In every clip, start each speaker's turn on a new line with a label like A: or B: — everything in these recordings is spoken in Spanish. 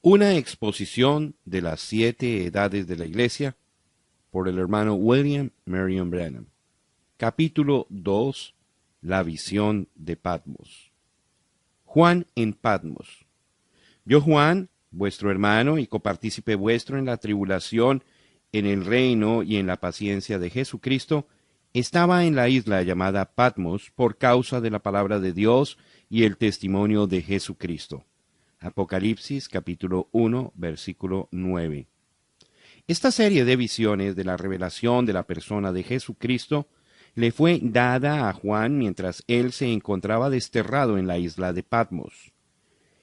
A: Una exposición de las 7 edades de la Iglesia por el hermano William Marion Branham. Capítulo 2. La visión de Patmos. Juan en Patmos. Yo, Juan, vuestro hermano y copartícipe vuestro en la tribulación, en el reino y en la paciencia de Jesucristo, estaba en la isla llamada Patmos por causa de la palabra de Dios y el testimonio de Jesucristo. Apocalipsis capítulo 1, versículo 9. Esta serie de visiones de la revelación de la persona de Jesucristo le fue dada a Juan mientras él se encontraba desterrado en la isla de Patmos.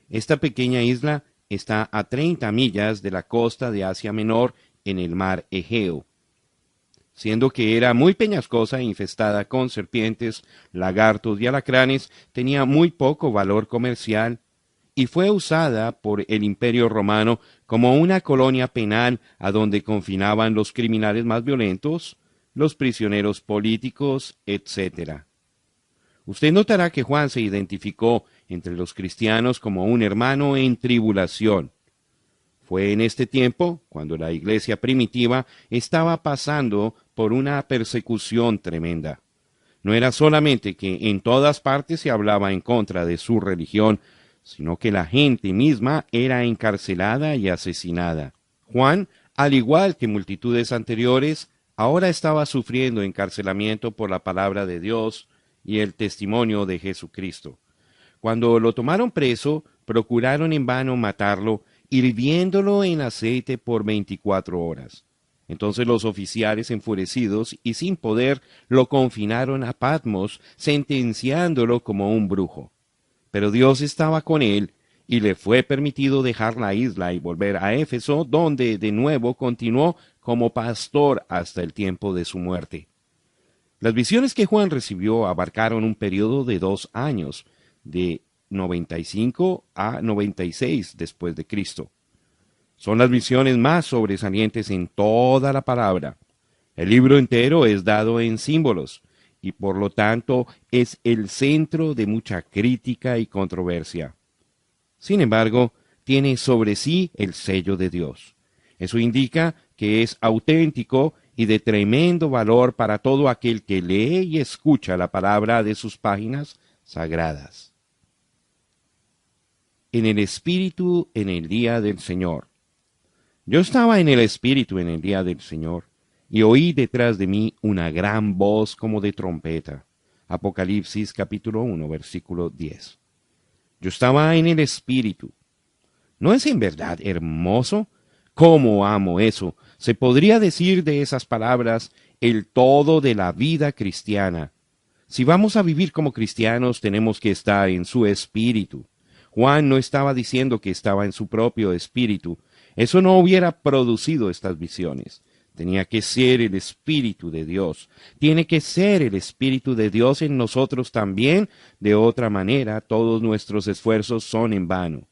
A: Esta pequeña isla está a 30 millas de la costa de Asia Menor en el mar Egeo. Siendo que era muy peñascosa e infestada con serpientes, lagartos y alacranes, tenía muy poco valor comercial y fue usada por el Imperio Romano como una colonia penal a donde confinaban los criminales más violentos, los prisioneros políticos, etc. Usted notará que Juan se identificó entre los cristianos como un hermano en tribulación. Fue en este tiempo cuando la iglesia primitiva estaba pasando por una persecución tremenda. No era solamente que en todas partes se hablaba en contra de su religión, sino que la gente misma era encarcelada y asesinada. Juan, al igual que multitudes anteriores, ahora estaba sufriendo encarcelamiento por la palabra de Dios y el testimonio de Jesucristo. Cuando lo tomaron preso, procuraron en vano matarlo, hirviéndolo en aceite por 24 horas. Entonces los oficiales, enfurecidos y sin poder, lo confinaron a Patmos, sentenciándolo como un brujo. Pero Dios estaba con él, y le fue permitido dejar la isla y volver a Éfeso, donde de nuevo continuó como pastor hasta el tiempo de su muerte. Las visiones que Juan recibió abarcaron un periodo de 2 años, de 95 a 96 después de Cristo. Son las visiones más sobresalientes en toda la palabra. El libro entero es dado en símbolos, y por lo tanto es el centro de mucha crítica y controversia. Sin embargo, tiene sobre sí el sello de Dios. Eso indica que es auténtico y de tremendo valor para todo aquel que lee y escucha la palabra de sus páginas sagradas. En el Espíritu en el día del Señor. Yo estaba en el Espíritu en el día del Señor, y oí detrás de mí una gran voz como de trompeta. Apocalipsis capítulo 1, versículo 10. Yo estaba en el Espíritu. ¿No es en verdad hermoso? ¿Cómo amo eso? Se podría decir de esas palabras el todo de la vida cristiana. Si vamos a vivir como cristianos, tenemos que estar en su Espíritu. Juan no estaba diciendo que estaba en su propio espíritu. Eso no hubiera producido estas visiones. Tenía que ser el Espíritu de Dios. Tiene que ser el Espíritu de Dios en nosotros también. De otra manera, todos nuestros esfuerzos son en vano.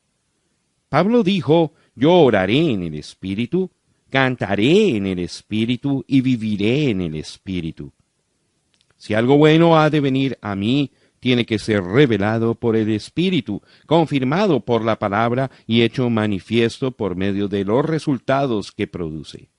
A: Pablo dijo, yo oraré en el Espíritu, cantaré en el Espíritu y viviré en el Espíritu. Si algo bueno ha de venir a mí, tiene que ser revelado por el Espíritu, confirmado por la palabra y hecho manifiesto por medio de los resultados que produce.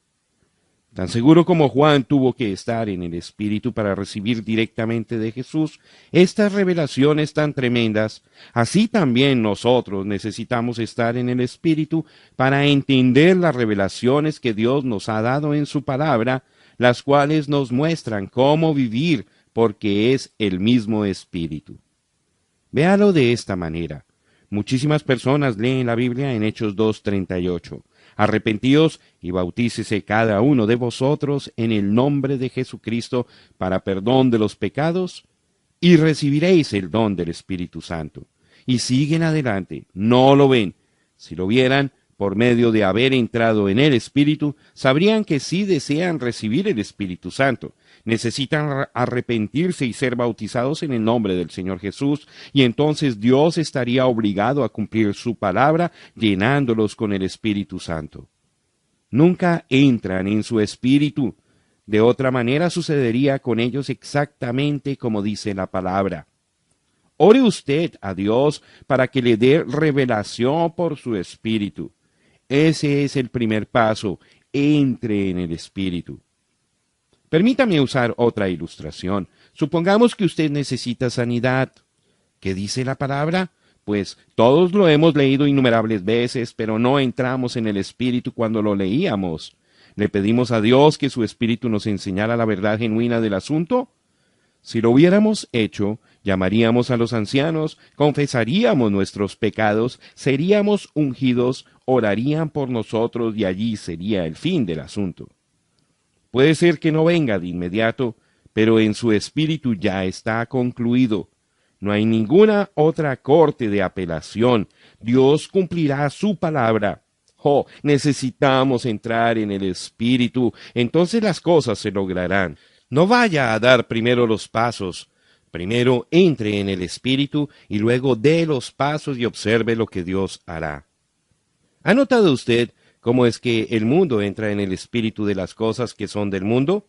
A: Tan seguro como Juan tuvo que estar en el Espíritu para recibir directamente de Jesús estas revelaciones tan tremendas, así también nosotros necesitamos estar en el Espíritu para entender las revelaciones que Dios nos ha dado en su palabra, las cuales nos muestran cómo vivir porque es el mismo Espíritu. Véalo de esta manera. Muchísimas personas leen la Biblia en Hechos 2:38. Arrepentíos y bautícese cada uno de vosotros en el nombre de Jesucristo para perdón de los pecados y recibiréis el don del Espíritu Santo. Y siguen adelante, no lo ven. Si lo vieran, por medio de haber entrado en el Espíritu, sabrían que sí desean recibir el Espíritu Santo. Necesitan arrepentirse y ser bautizados en el nombre del Señor Jesús, y entonces Dios estaría obligado a cumplir su palabra, llenándolos con el Espíritu Santo. Nunca entran en su espíritu. De otra manera sucedería con ellos exactamente como dice la palabra. Ore usted a Dios para que le dé revelación por su espíritu. Ese es el primer paso. Entre en el Espíritu. Permítame usar otra ilustración. Supongamos que usted necesita sanidad. ¿Qué dice la palabra? Pues todos lo hemos leído innumerables veces, pero no entramos en el Espíritu cuando lo leíamos. ¿Le pedimos a Dios que su Espíritu nos enseñara la verdad genuina del asunto? Si lo hubiéramos hecho, llamaríamos a los ancianos, confesaríamos nuestros pecados, seríamos ungidos, orarían por nosotros y allí sería el fin del asunto. Puede ser que no venga de inmediato, pero en su espíritu ya está concluido. No hay ninguna otra corte de apelación. Dios cumplirá su palabra. Oh, necesitamos entrar en el espíritu, entonces las cosas se lograrán. No vaya a dar primero los pasos. Primero entre en el Espíritu y luego dé los pasos y observe lo que Dios hará. ¿Ha notado usted cómo es que el mundo entra en el espíritu de las cosas que son del mundo?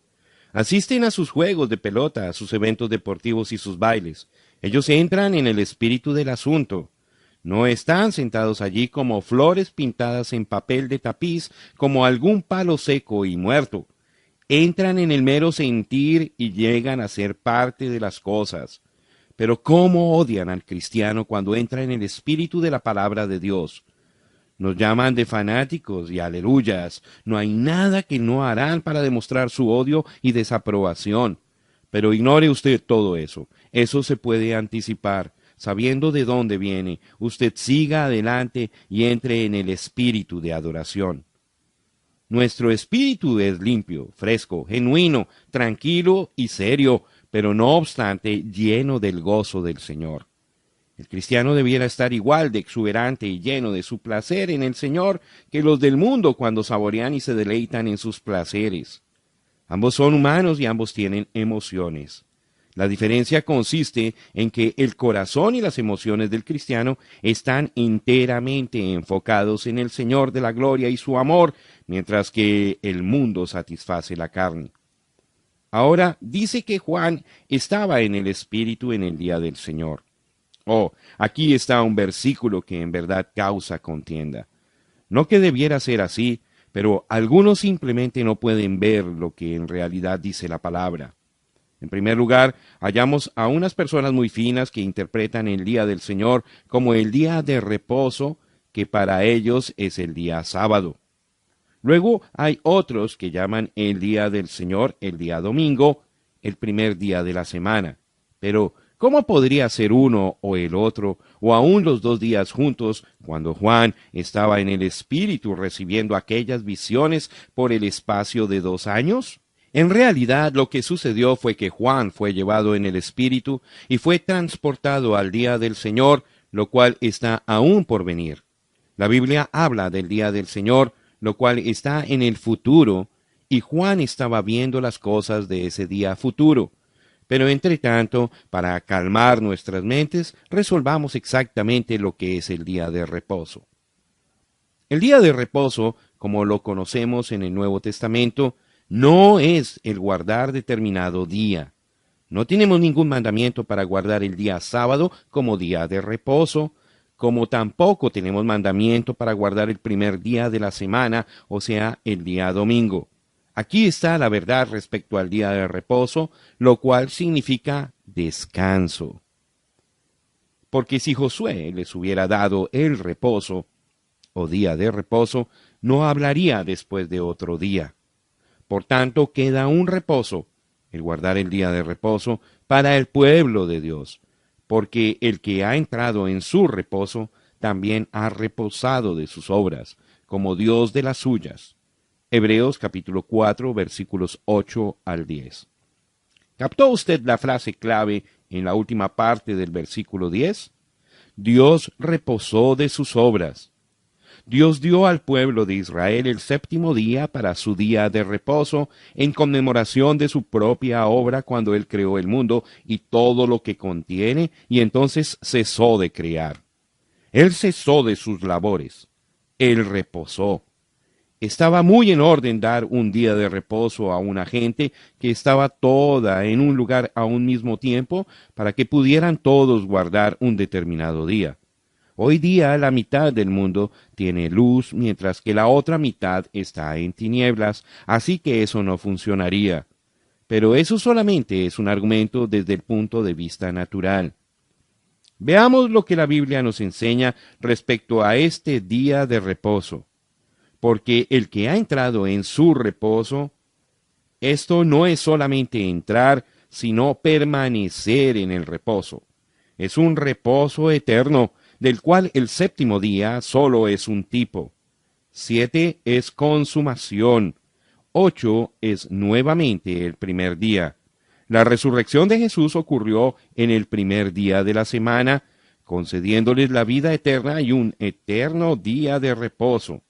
A: Asisten a sus juegos de pelota, a sus eventos deportivos y sus bailes. Ellos entran en el espíritu del asunto. No están sentados allí como flores pintadas en papel de tapiz, como algún palo seco y muerto. Entran en el mero sentir y llegan a ser parte de las cosas. Pero ¿cómo odian al cristiano cuando entra en el espíritu de la palabra de Dios? Nos llaman de fanáticos y aleluyas. No hay nada que no harán para demostrar su odio y desaprobación. Pero ignore usted todo eso. Eso se puede anticipar. Sabiendo de dónde viene, usted siga adelante y entre en el espíritu de adoración. Nuestro espíritu es limpio, fresco, genuino, tranquilo y serio, pero no obstante lleno del gozo del Señor. El cristiano debiera estar igual de exuberante y lleno de su placer en el Señor que los del mundo cuando saborean y se deleitan en sus placeres. Ambos son humanos y ambos tienen emociones. La diferencia consiste en que el corazón y las emociones del cristiano están enteramente enfocados en el Señor de la gloria y su amor, mientras que el mundo satisface la carne. Ahora dice que Juan estaba en el Espíritu en el día del Señor. Oh, aquí está un versículo que en verdad causa contienda. No que debiera ser así, pero algunos simplemente no pueden ver lo que en realidad dice la palabra. En primer lugar, hallamos a unas personas muy finas que interpretan el día del Señor como el día de reposo, que para ellos es el día sábado. Luego hay otros que llaman el día del Señor, el día domingo, el primer día de la semana. Pero, ¿cómo podría ser uno o el otro, o aún los dos días juntos, cuando Juan estaba en el Espíritu recibiendo aquellas visiones por el espacio de 2 años? En realidad lo que sucedió fue que Juan fue llevado en el Espíritu y fue transportado al día del Señor, lo cual está aún por venir. La Biblia habla del día del Señor, lo cual está en el futuro, y Juan estaba viendo las cosas de ese día futuro. Pero entre tanto, para calmar nuestras mentes, resolvamos exactamente lo que es el día de reposo. El día de reposo, como lo conocemos en el Nuevo Testamento, no es el guardar determinado día. No tenemos ningún mandamiento para guardar el día sábado como día de reposo, como tampoco tenemos mandamiento para guardar el primer día de la semana, o sea, el día domingo. Aquí está la verdad respecto al día de reposo, lo cual significa descanso. Porque si Josué les hubiera dado el reposo, o día de reposo, no hablaría después de otro día. Por tanto, queda un reposo, el guardar el día de reposo, para el pueblo de Dios, porque el que ha entrado en su reposo también ha reposado de sus obras, como Dios de las suyas. Hebreos capítulo 4, versículos 8 al 10. ¿Captó usted la frase clave en la última parte del versículo 10? Dios reposó de sus obras. Dios dio al pueblo de Israel el 7º día para su día de reposo, en conmemoración de su propia obra cuando Él creó el mundo y todo lo que contiene, y entonces cesó de crear. Él cesó de sus labores. Él reposó. Estaba muy en orden dar un día de reposo a una gente que estaba toda en un lugar a un mismo tiempo para que pudieran todos guardar un determinado día. Hoy día la mitad del mundo tiene luz, mientras que la otra mitad está en tinieblas, así que eso no funcionaría. Pero eso solamente es un argumento desde el punto de vista natural. Veamos lo que la Biblia nos enseña respecto a este día de reposo. Porque el que ha entrado en su reposo, esto no es solamente entrar, sino permanecer en el reposo. Es un reposo eterno, del cual el séptimo día solo es un tipo. 7 es consumación. 8 es nuevamente el primer día. La resurrección de Jesús ocurrió en el primer día de la semana, concediéndoles la vida eterna y un eterno día de reposo.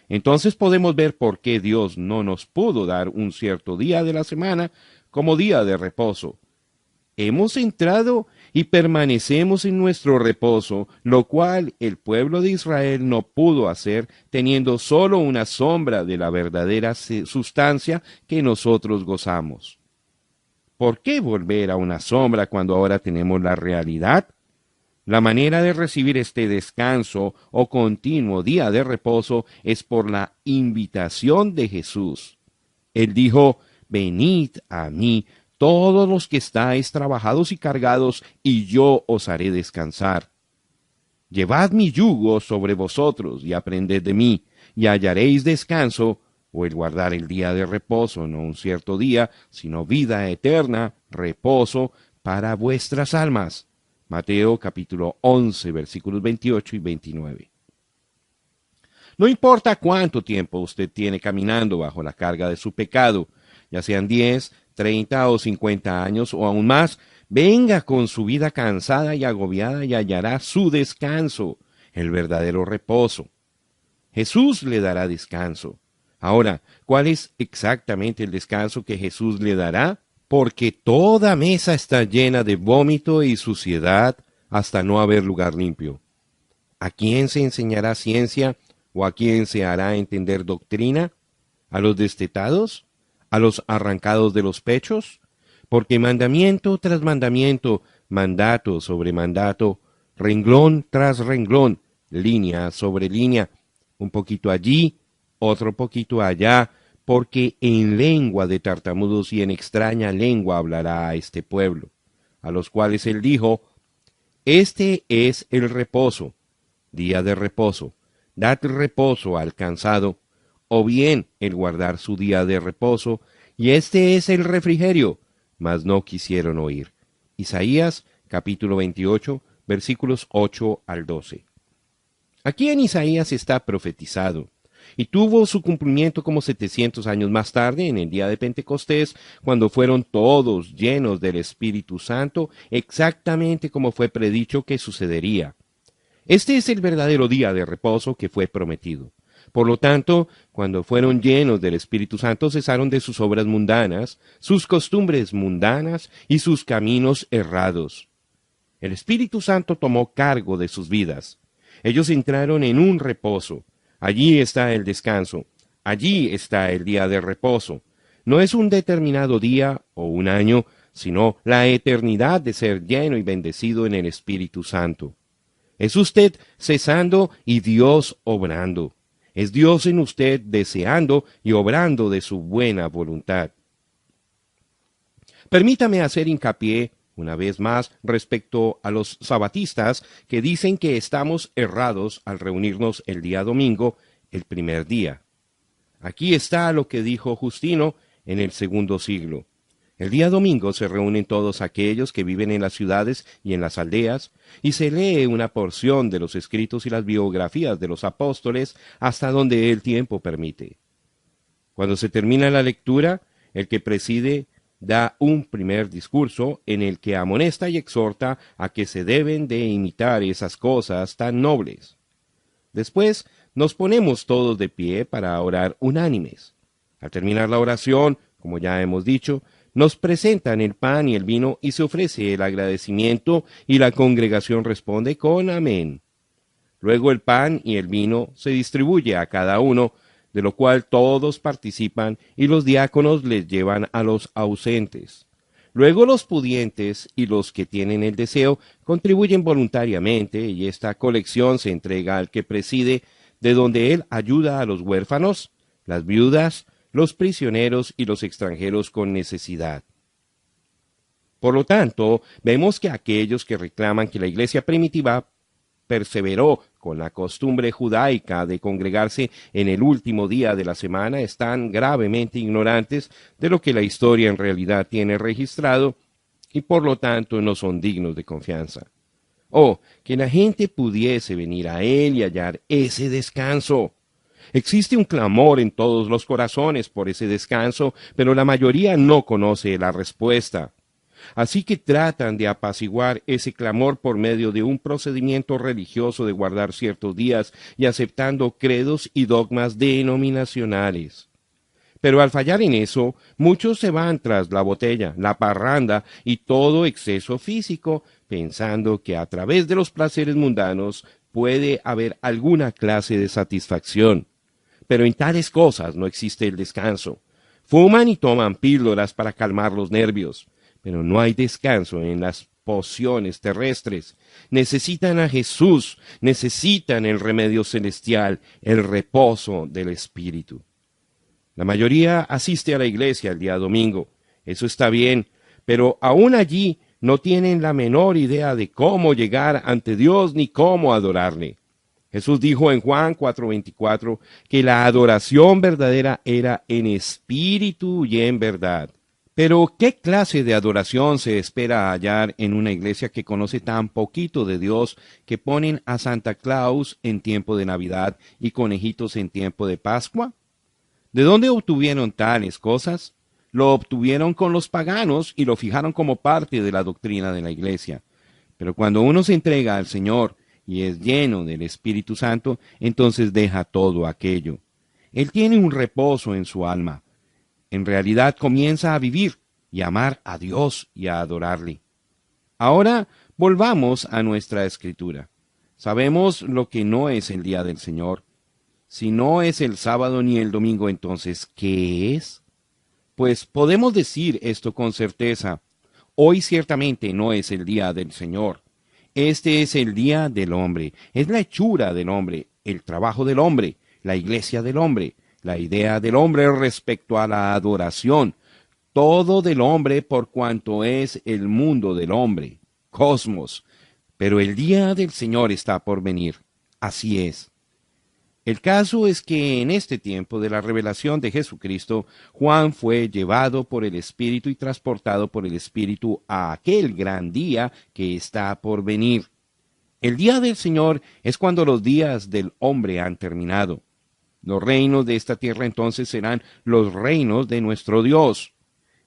A: Entonces podemos ver por qué Dios no nos pudo dar un cierto día de la semana como día de reposo. Hemos entrado y permanecemos en nuestro reposo, lo cual el pueblo de Israel no pudo hacer, teniendo solo una sombra de la verdadera sustancia que nosotros gozamos. ¿Por qué volver a una sombra cuando ahora tenemos la realidad? La manera de recibir este descanso o continuo día de reposo es por la invitación de Jesús. Él dijo, venid a mí todos los que estáis trabajados y cargados, y yo os haré descansar. Llevad mi yugo sobre vosotros y aprended de mí, y hallaréis descanso, o el guardar el día de reposo, no un cierto día, sino vida eterna, reposo para vuestras almas. Mateo capítulo 11, versículos 28 y 29. No importa cuánto tiempo usted tiene caminando bajo la carga de su pecado, ya sean 10, 30 o 50 años o aún más, venga con su vida cansada y agobiada y hallará su descanso, el verdadero reposo. Jesús le dará descanso. Ahora, ¿cuál es exactamente el descanso que Jesús le dará? Porque toda mesa está llena de vómito y suciedad hasta no haber lugar limpio. ¿A quién se enseñará ciencia o a quién se hará entender doctrina? ¿A los destetados? ¿A los arrancados de los pechos? Porque mandamiento tras mandamiento, mandato sobre mandato, renglón tras renglón, línea sobre línea, un poquito allí, otro poquito allá, porque en lengua de tartamudos y en extraña lengua hablará a este pueblo, a los cuales él dijo, este es el reposo, día de reposo, dad reposo al cansado, o bien el guardar su día de reposo, y este es el refrigerio, mas no quisieron oír. Isaías capítulo 28, versículos 8 al 12. Aquí en Isaías está profetizado, y tuvo su cumplimiento como 700 años más tarde, en el día de Pentecostés, cuando fueron todos llenos del Espíritu Santo, exactamente como fue predicho que sucedería. Este es el verdadero día de reposo que fue prometido. Por lo tanto, cuando fueron llenos del Espíritu Santo, cesaron de sus obras mundanas, sus costumbres mundanas y sus caminos errados. El Espíritu Santo tomó cargo de sus vidas. Ellos entraron en un reposo. Allí está el descanso. Allí está el día de reposo. No es un determinado día o un año, sino la eternidad de ser lleno y bendecido en el Espíritu Santo. Es usted cesando y Dios obrando. Es Dios en usted deseando y obrando de su buena voluntad. Permítame hacer hincapié una vez más respecto a los sabatistas que dicen que estamos errados al reunirnos el día domingo, el primer día. Aquí está lo que dijo Justino en el segundo siglo. El día domingo se reúnen todos aquellos que viven en las ciudades y en las aldeas, y se lee una porción de los escritos y las biografías de los apóstoles hasta donde el tiempo permite. Cuando se termina la lectura, el que preside da un primer discurso en el que amonesta y exhorta a que se deben de imitar esas cosas tan nobles. Después nos ponemos todos de pie para orar unánimes. Al terminar la oración, como ya hemos dicho, nos presentan el pan y el vino y se ofrece el agradecimiento y la congregación responde con amén. Luego el pan y el vino se distribuye a cada uno, de lo cual todos participan y los diáconos les llevan a los ausentes. Luego los pudientes y los que tienen el deseo contribuyen voluntariamente y esta colección se entrega al que preside, de donde él ayuda a los huérfanos, las viudas, los prisioneros y los extranjeros con necesidad. Por lo tanto, vemos que aquellos que reclaman que la iglesia primitiva perseveró con la costumbre judaica de congregarse en el último día de la semana están gravemente ignorantes de lo que la historia en realidad tiene registrado y por lo tanto no son dignos de confianza. Oh, que la gente pudiese venir a él y hallar ese descanso. Existe un clamor en todos los corazones por ese descanso, pero la mayoría no conoce la respuesta. Así que tratan de apaciguar ese clamor por medio de un procedimiento religioso de guardar ciertos días y aceptando credos y dogmas denominacionales. Pero al fallar en eso, muchos se van tras la botella, la parranda y todo exceso físico, pensando que a través de los placeres mundanos puede haber alguna clase de satisfacción. Pero en tales cosas no existe el descanso. Fuman y toman píldoras para calmar los nervios, pero no hay descanso en las pociones terrestres. Necesitan a Jesús, necesitan el remedio celestial, el reposo del Espíritu. La mayoría asiste a la iglesia el día domingo. Eso está bien, pero aún allí no tienen la menor idea de cómo llegar ante Dios ni cómo adorarle. Jesús dijo en Juan 4:24 que la adoración verdadera era en espíritu y en verdad. Pero, ¿qué clase de adoración se espera hallar en una iglesia que conoce tan poquito de Dios que ponen a Santa Claus en tiempo de Navidad y conejitos en tiempo de Pascua? ¿De dónde obtuvieron tales cosas? Lo obtuvieron con los paganos y lo fijaron como parte de la doctrina de la iglesia. Pero cuando uno se entrega al Señor y es lleno del Espíritu Santo, entonces deja todo aquello. Él tiene un reposo en su alma. En realidad comienza a vivir y a amar a Dios y a adorarle. Ahora volvamos a nuestra escritura. Sabemos lo que no es el día del Señor. Si no es el sábado ni el domingo, entonces, ¿qué es? Pues podemos decir esto con certeza. Hoy ciertamente no es el día del Señor. Este es el día del hombre. Es la hechura del hombre, el trabajo del hombre, la iglesia del hombre, la idea del hombre respecto a la adoración, todo del hombre por cuanto es el mundo del hombre, cosmos. Pero el día del Señor está por venir. Así es. El caso es que en este tiempo de la revelación de Jesucristo, Juan fue llevado por el Espíritu y transportado por el Espíritu a aquel gran día que está por venir. El día del Señor es cuando los días del hombre han terminado. Los reinos de esta tierra entonces serán los reinos de nuestro Dios.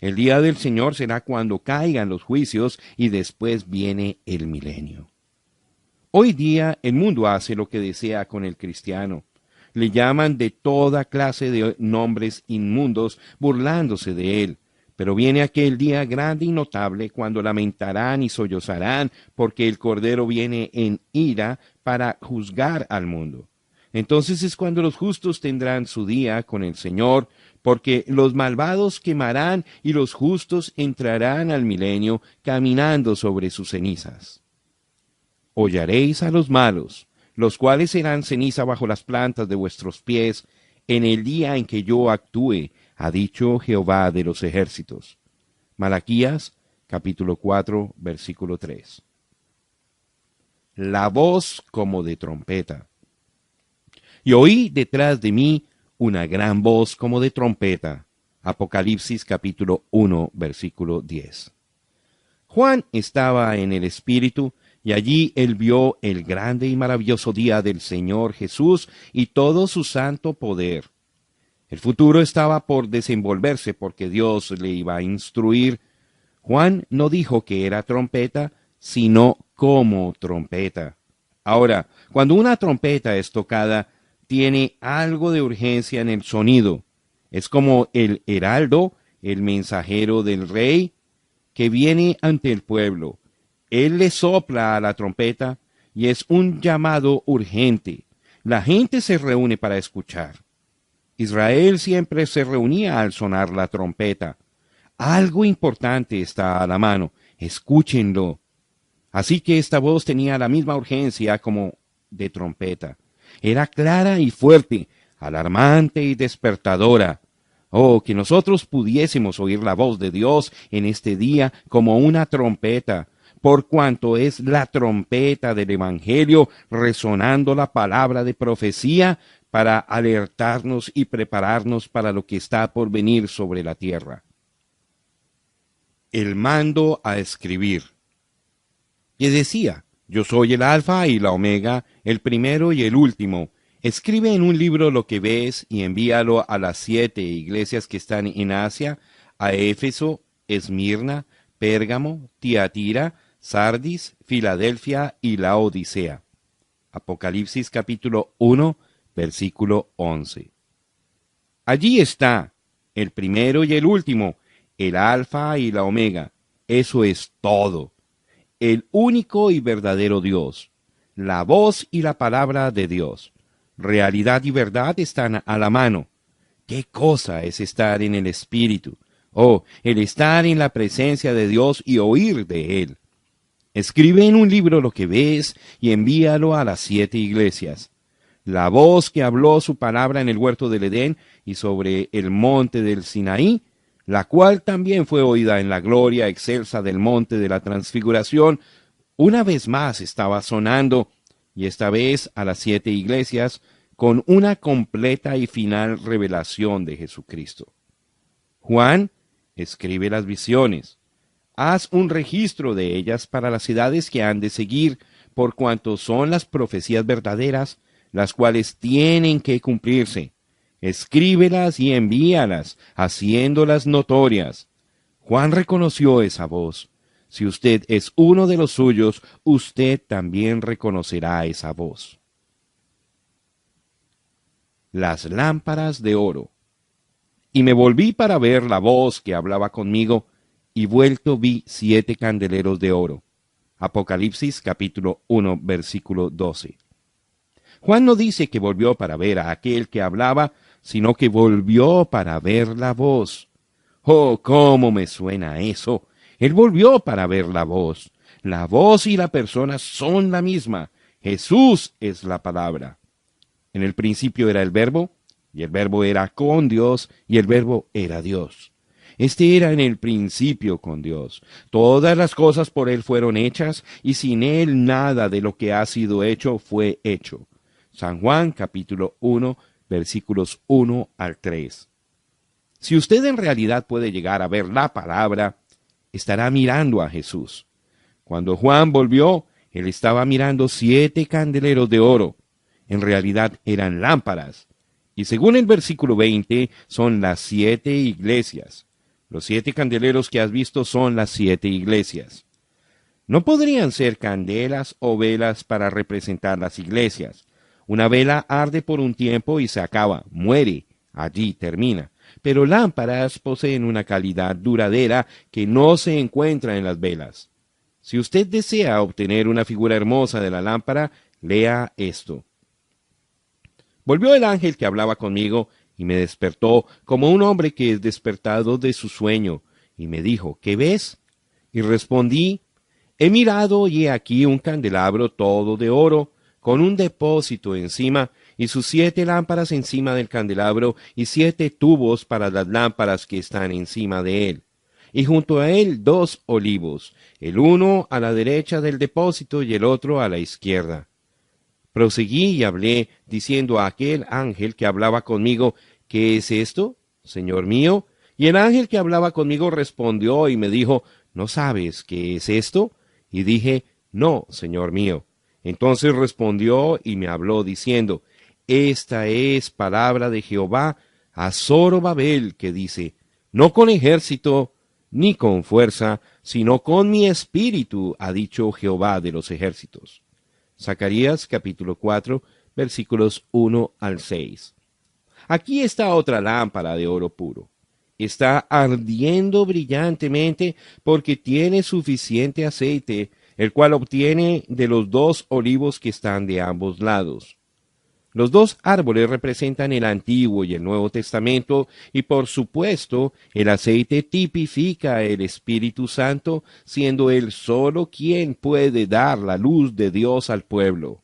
A: El día del Señor será cuando caigan los juicios y después viene el milenio. Hoy día el mundo hace lo que desea con el cristiano. Le llaman de toda clase de nombres inmundos, burlándose de él. Pero viene aquel día grande y notable cuando lamentarán y sollozarán, porque el Cordero viene en ira para juzgar al mundo. Entonces es cuando los justos tendrán su día con el Señor, porque los malvados quemarán y los justos entrarán al milenio caminando sobre sus cenizas. Hollaréis a los malos, los cuales serán ceniza bajo las plantas de vuestros pies, en el día en que yo actúe, ha dicho Jehová de los ejércitos. Malaquías, capítulo 4, versículo 3. La voz como de trompeta. Y oí detrás de mí una gran voz como de trompeta. Apocalipsis, capítulo 1, versículo 10. Juan estaba en el Espíritu, y allí él vio el grande y maravilloso día del Señor Jesús y todo su santo poder. El futuro estaba por desenvolverse porque Dios le iba a instruir. Juan no dijo que era trompeta, sino como trompeta. Ahora, cuando una trompeta es tocada, tiene algo de urgencia en el sonido. Es como el heraldo, el mensajero del rey, que viene ante el pueblo. Él le sopla a la trompeta y es un llamado urgente. La gente se reúne para escuchar. Israel siempre se reunía al sonar la trompeta. Algo importante está a la mano. Escúchenlo. Así que esta voz tenía la misma urgencia como de trompeta. Era clara y fuerte, alarmante y despertadora. Oh, que nosotros pudiésemos oír la voz de Dios en este día como una trompeta, por cuanto es la trompeta del Evangelio resonando la palabra de profecía para alertarnos y prepararnos para lo que está por venir sobre la tierra. El mando a escribir. Que decía: yo soy el Alfa y la Omega, el primero y el último. Escribe en un libro lo que ves y envíalo a las 7 iglesias que están en Asia, a Éfeso, Esmirna, Pérgamo, Tiatira, Sardis, Filadelfia y Laodicea. Apocalipsis capítulo 1, versículo 11. Allí está, el primero y el último, el Alfa y la Omega. Eso es todo. El único y verdadero Dios, la voz y la palabra de Dios. Realidad y verdad están a la mano. ¿Qué cosa es estar en el Espíritu? Oh, el estar en la presencia de Dios y oír de Él. Escribe en un libro lo que ves y envíalo a las 7 iglesias. La voz que habló su palabra en el huerto del Edén y sobre el monte del Sinaí, la cual también fue oída en la gloria excelsa del monte de la transfiguración, una vez más estaba sonando, y esta vez a las 7 iglesias, con una completa y final revelación de Jesucristo. Juan escribe las visiones. Haz un registro de ellas para las edades que han de seguir, por cuanto son las profecías verdaderas, las cuales tienen que cumplirse. Escríbelas y envíalas, haciéndolas notorias. Juan reconoció esa voz. Si usted es uno de los suyos, usted también reconocerá esa voz. Las lámparas de oro. Y me volví para ver la voz que hablaba conmigo, y vuelto vi 7 candeleros de oro. Apocalipsis capítulo 1, versículo 12. Juan no dice que volvió para ver a aquel que hablaba, sino que volvió para ver la voz. Oh, cómo me suena eso. Él volvió para ver la voz. La voz y la persona son la misma. Jesús es la palabra. En el principio era el Verbo, y el Verbo era con Dios, y el Verbo era Dios. Este era en el principio con Dios. Todas las cosas por Él fueron hechas, y sin Él nada de lo que ha sido hecho fue hecho. San Juan capítulo 1, versículos 1 al 3. Si usted en realidad puede llegar a ver la palabra, estará mirando a Jesús. Cuando Juan volvió, él estaba mirando 7 candeleros de oro. En realidad eran lámparas. Y según el versículo 20, son las 7 iglesias. Los 7 candeleros que has visto son las 7 iglesias. No podrían ser candelas o velas para representar las iglesias. Una vela arde por un tiempo y se acaba, muere, allí termina. Pero lámparas poseen una calidad duradera que no se encuentra en las velas. Si usted desea obtener una figura hermosa de la lámpara, lea esto. Volvió el ángel que hablaba conmigo y me despertó como un hombre que es despertado de su sueño, y me dijo, ¿qué ves? Y respondí, he mirado y he aquí un candelabro todo de oro, con un depósito encima, y sus 7 lámparas encima del candelabro, y 7 tubos para las lámparas que están encima de él. Y junto a él 2 olivos, el uno a la derecha del depósito y el otro a la izquierda. Proseguí y hablé, diciendo a aquel ángel que hablaba conmigo, ¿qué es esto, Señor mío? Y el ángel que hablaba conmigo respondió y me dijo, ¿no sabes qué es esto? Y dije, no, Señor mío. Entonces respondió y me habló diciendo, esta es palabra de Jehová a Zorobabel, que dice, no con ejército ni con fuerza, sino con mi espíritu, ha dicho Jehová de los ejércitos. Zacarías capítulo 4, versículos 1 al 6. Aquí está otra lámpara de oro puro. Está ardiendo brillantemente porque tiene suficiente aceite, el cual obtiene de los 2 olivos que están de ambos lados. Los dos árboles representan el Antiguo y el Nuevo Testamento y por supuesto el aceite tipifica el Espíritu Santo, siendo Él solo quien puede dar la luz de Dios al pueblo.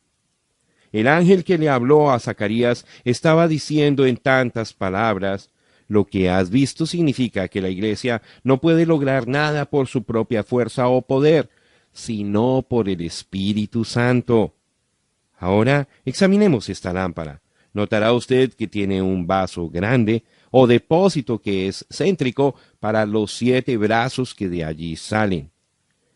A: El ángel que le habló a Zacarías estaba diciendo en tantas palabras: lo que has visto significa que la iglesia no puede lograr nada por su propia fuerza o poder, sino por el Espíritu Santo. Ahora examinemos esta lámpara. Notará usted que tiene un vaso grande o depósito que es céntrico para los 7 brazos que de allí salen.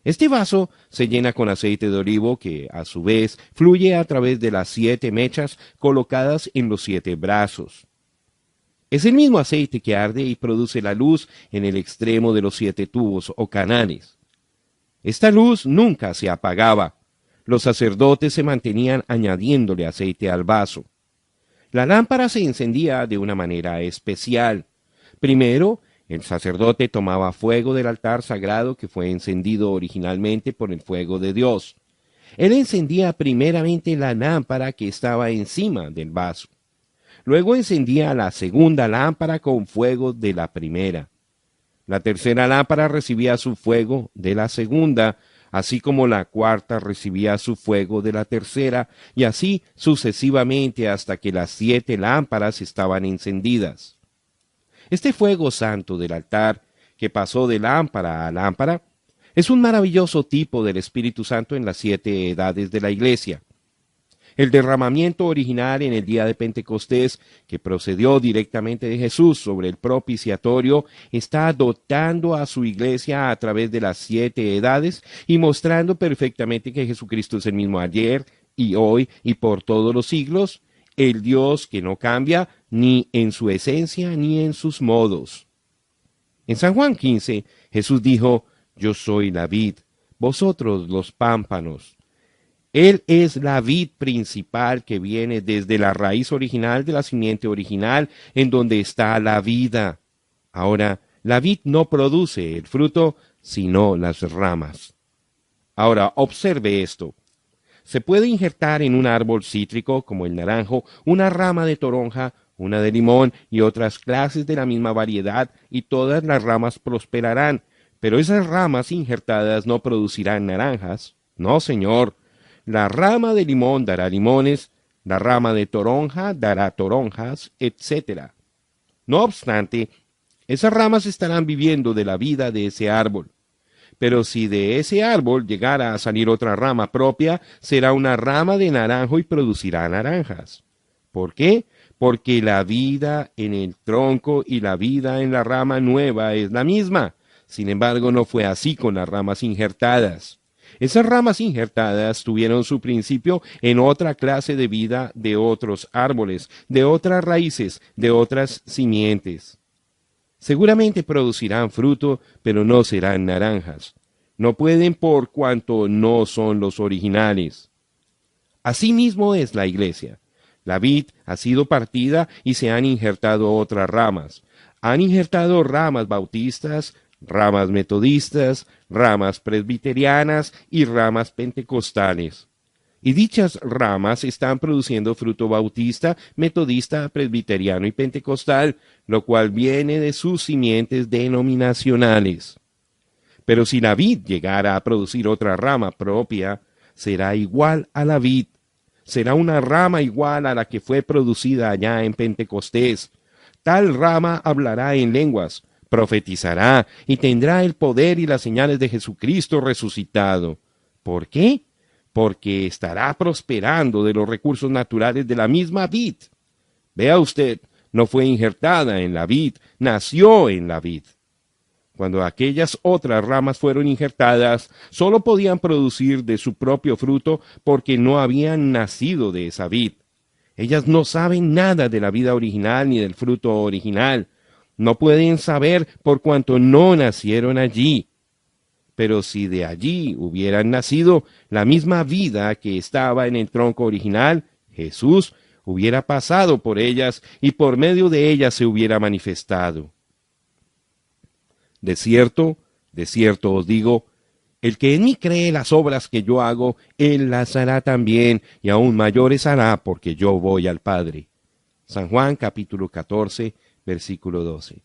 A: Este vaso se llena con aceite de olivo que, a su vez, fluye a través de las 7 mechas colocadas en los 7 brazos. Es el mismo aceite que arde y produce la luz en el extremo de los 7 tubos o canales. Esta luz nunca se apagaba. Los sacerdotes se mantenían añadiéndole aceite al vaso. La lámpara se encendía de una manera especial. Primero, el sacerdote tomaba fuego del altar sagrado que fue encendido originalmente por el fuego de Dios. Él encendía primeramente la lámpara que estaba encima del vaso. Luego encendía la segunda lámpara con fuego de la primera. La tercera lámpara recibía su fuego de la segunda, así como la cuarta recibía su fuego de la tercera, y así sucesivamente hasta que las 7 lámparas estaban encendidas. Este fuego santo del altar, que pasó de lámpara a lámpara, es un maravilloso tipo del Espíritu Santo en las 7 edades de la Iglesia. El derramamiento original en el día de Pentecostés, que procedió directamente de Jesús sobre el propiciatorio, está dotando a su iglesia a través de las 7 edades y mostrando perfectamente que Jesucristo es el mismo ayer y hoy y por todos los siglos, el Dios que no cambia ni en su esencia ni en sus modos. En San Juan 15, Jesús dijo: yo soy la vid, vosotros los pámpanos. Él es la vid principal que viene desde la raíz original de la simiente original, en donde está la vida. Ahora, la vid no produce el fruto, sino las ramas. Ahora, observe esto. Se puede injertar en un árbol cítrico, como el naranjo, una rama de toronja, una de limón y otras clases de la misma variedad, y todas las ramas prosperarán. Pero esas ramas injertadas no producirán naranjas. No, señor. La rama de limón dará limones, la rama de toronja dará toronjas, etc. No obstante, esas ramas estarán viviendo de la vida de ese árbol. Pero si de ese árbol llegara a salir otra rama propia, será una rama de naranjo y producirá naranjas. ¿Por qué? Porque la vida en el tronco y la vida en la rama nueva es la misma. Sin embargo, no fue así con las ramas injertadas. Esas ramas injertadas tuvieron su principio en otra clase de vida de otros árboles, de otras raíces, de otras simientes. Seguramente producirán fruto, pero no serán naranjas. No pueden por cuanto no son los originales. Asimismo es la iglesia. La vid ha sido partida y se han injertado otras ramas. Han injertado ramas bautistas, ramas metodistas, ramas presbiterianas y ramas pentecostales. Y dichas ramas están produciendo fruto bautista, metodista, presbiteriano y pentecostal, lo cual viene de sus simientes denominacionales. Pero si la vid llegara a producir otra rama propia, será igual a la vid. Será una rama igual a la que fue producida allá en Pentecostés. Tal rama hablará en lenguas, profetizará y tendrá el poder y las señales de Jesucristo resucitado. ¿Por qué? Porque estará prosperando de los recursos naturales de la misma vid. Vea usted, no fue injertada en la vid, nació en la vid. Cuando aquellas otras ramas fueron injertadas, sólo podían producir de su propio fruto porque no habían nacido de esa vid. Ellas no saben nada de la vida original ni del fruto original. No pueden saber por cuanto no nacieron allí. Pero si de allí hubieran nacido la misma vida que estaba en el tronco original, Jesús hubiera pasado por ellas y por medio de ellas se hubiera manifestado. De cierto os digo, El que en mí cree las obras que yo hago, él las hará también, y aún mayores hará, porque yo voy al Padre. San Juan capítulo 14, versículo 12.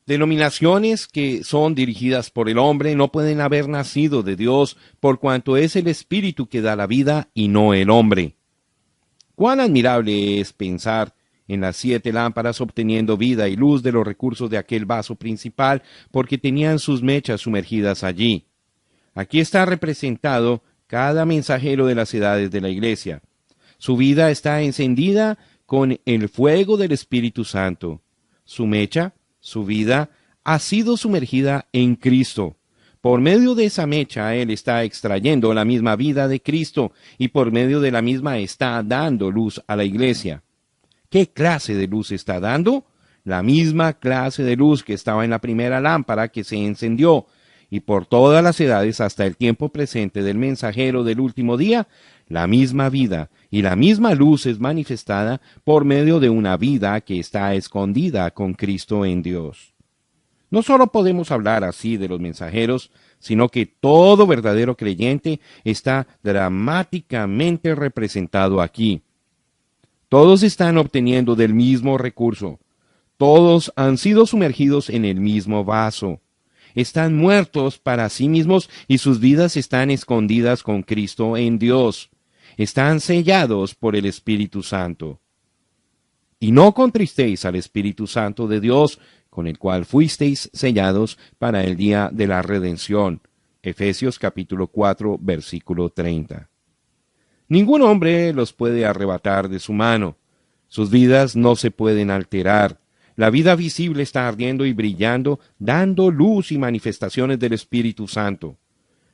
A: Denominaciones que son dirigidas por el hombre no pueden haber nacido de Dios, por cuanto es el Espíritu que da la vida y no el hombre. Cuán admirable es pensar en las 7 lámparas obteniendo vida y luz de los recursos de aquel vaso principal, porque tenían sus mechas sumergidas allí. Aquí está representado cada mensajero de las edades de la Iglesia. Su vida está encendida con el fuego del Espíritu Santo. Su mecha, su vida, ha sido sumergida en Cristo. Por medio de esa mecha, Él está extrayendo la misma vida de Cristo y por medio de la misma está dando luz a la Iglesia. ¿Qué clase de luz está dando? La misma clase de luz que estaba en la primera lámpara que se encendió, y por todas las edades hasta el tiempo presente del mensajero del último día, la misma vida y la misma luz es manifestada por medio de una vida que está escondida con Cristo en Dios. No solo podemos hablar así de los mensajeros, sino que todo verdadero creyente está dramáticamente representado aquí. Todos están obteniendo del mismo recurso. Todos han sido sumergidos en el mismo vaso. Están muertos para sí mismos y sus vidas están escondidas con Cristo en Dios. Están sellados por el Espíritu Santo. Y no contristéis al Espíritu Santo de Dios, con el cual fuisteis sellados para el día de la redención. Efesios capítulo 4, versículo 30. Ningún hombre los puede arrebatar de su mano. Sus vidas no se pueden alterar. La vida visible está ardiendo y brillando, dando luz y manifestaciones del Espíritu Santo.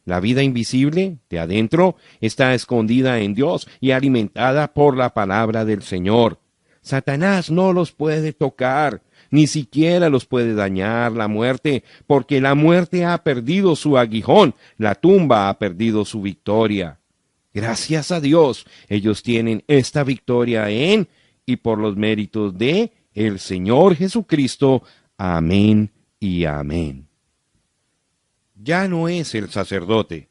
A: La vida invisible, de adentro, está escondida en Dios y alimentada por la palabra del Señor. Satanás no los puede tocar, ni siquiera los puede dañar la muerte, porque la muerte ha perdido su aguijón, la tumba ha perdido su victoria. Gracias a Dios, ellos tienen esta victoria en y por los méritos de el Señor Jesucristo. Amén y amén. Ya no es el sacerdote.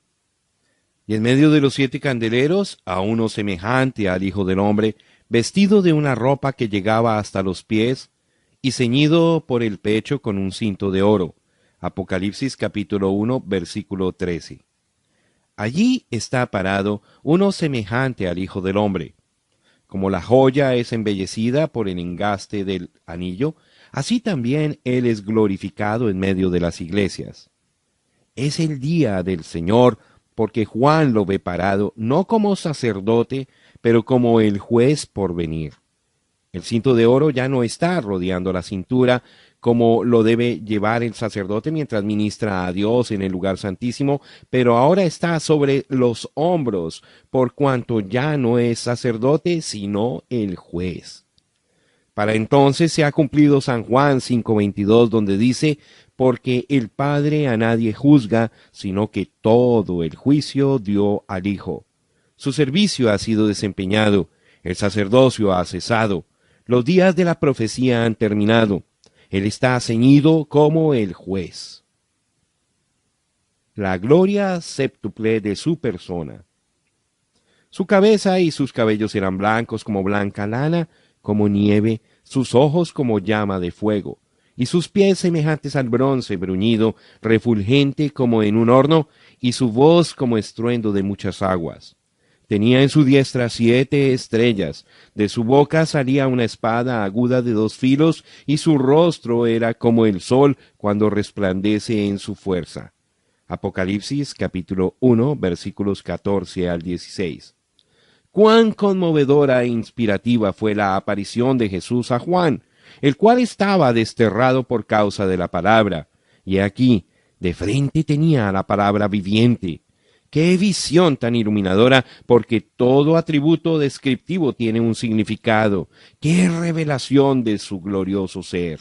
A: Y en medio de los 7 candeleros, a uno semejante al Hijo del Hombre, vestido de una ropa que llegaba hasta los pies, y ceñido por el pecho con un cinto de oro. Apocalipsis capítulo 1, versículo 13. Allí está parado uno semejante al Hijo del Hombre. Como la joya es embellecida por el engaste del anillo, así también Él es glorificado en medio de las iglesias. Es el día del Señor, porque Juan lo ve parado, no como sacerdote, pero como el juez por venir. El cinto de oro ya no está rodeando la cintura, como lo debe llevar el sacerdote mientras ministra a Dios en el lugar santísimo, pero ahora está sobre los hombros, por cuanto ya no es sacerdote, sino el juez. Para entonces se ha cumplido San Juan 5:22, donde dice, porque el Padre a nadie juzga, sino que todo el juicio dio al Hijo. Su servicio ha sido desempeñado, el sacerdocio ha cesado, los días de la profecía han terminado. Él está ceñido como el juez. La gloria séptuple de su persona. Su cabeza y sus cabellos eran blancos como blanca lana, como nieve, sus ojos como llama de fuego, y sus pies semejantes al bronce bruñido, refulgente como en un horno, y su voz como estruendo de muchas aguas. Tenía en su diestra 7 estrellas, de su boca salía una espada aguda de 2 filos, y su rostro era como el sol cuando resplandece en su fuerza. Apocalipsis capítulo 1, versículos 14 al 16. Cuán conmovedora e inspirativa fue la aparición de Jesús a Juan, el cual estaba desterrado por causa de la palabra, y aquí, de frente tenía la palabra viviente. ¡Qué visión tan iluminadora! Porque todo atributo descriptivo tiene un significado. ¡Qué revelación de su glorioso ser!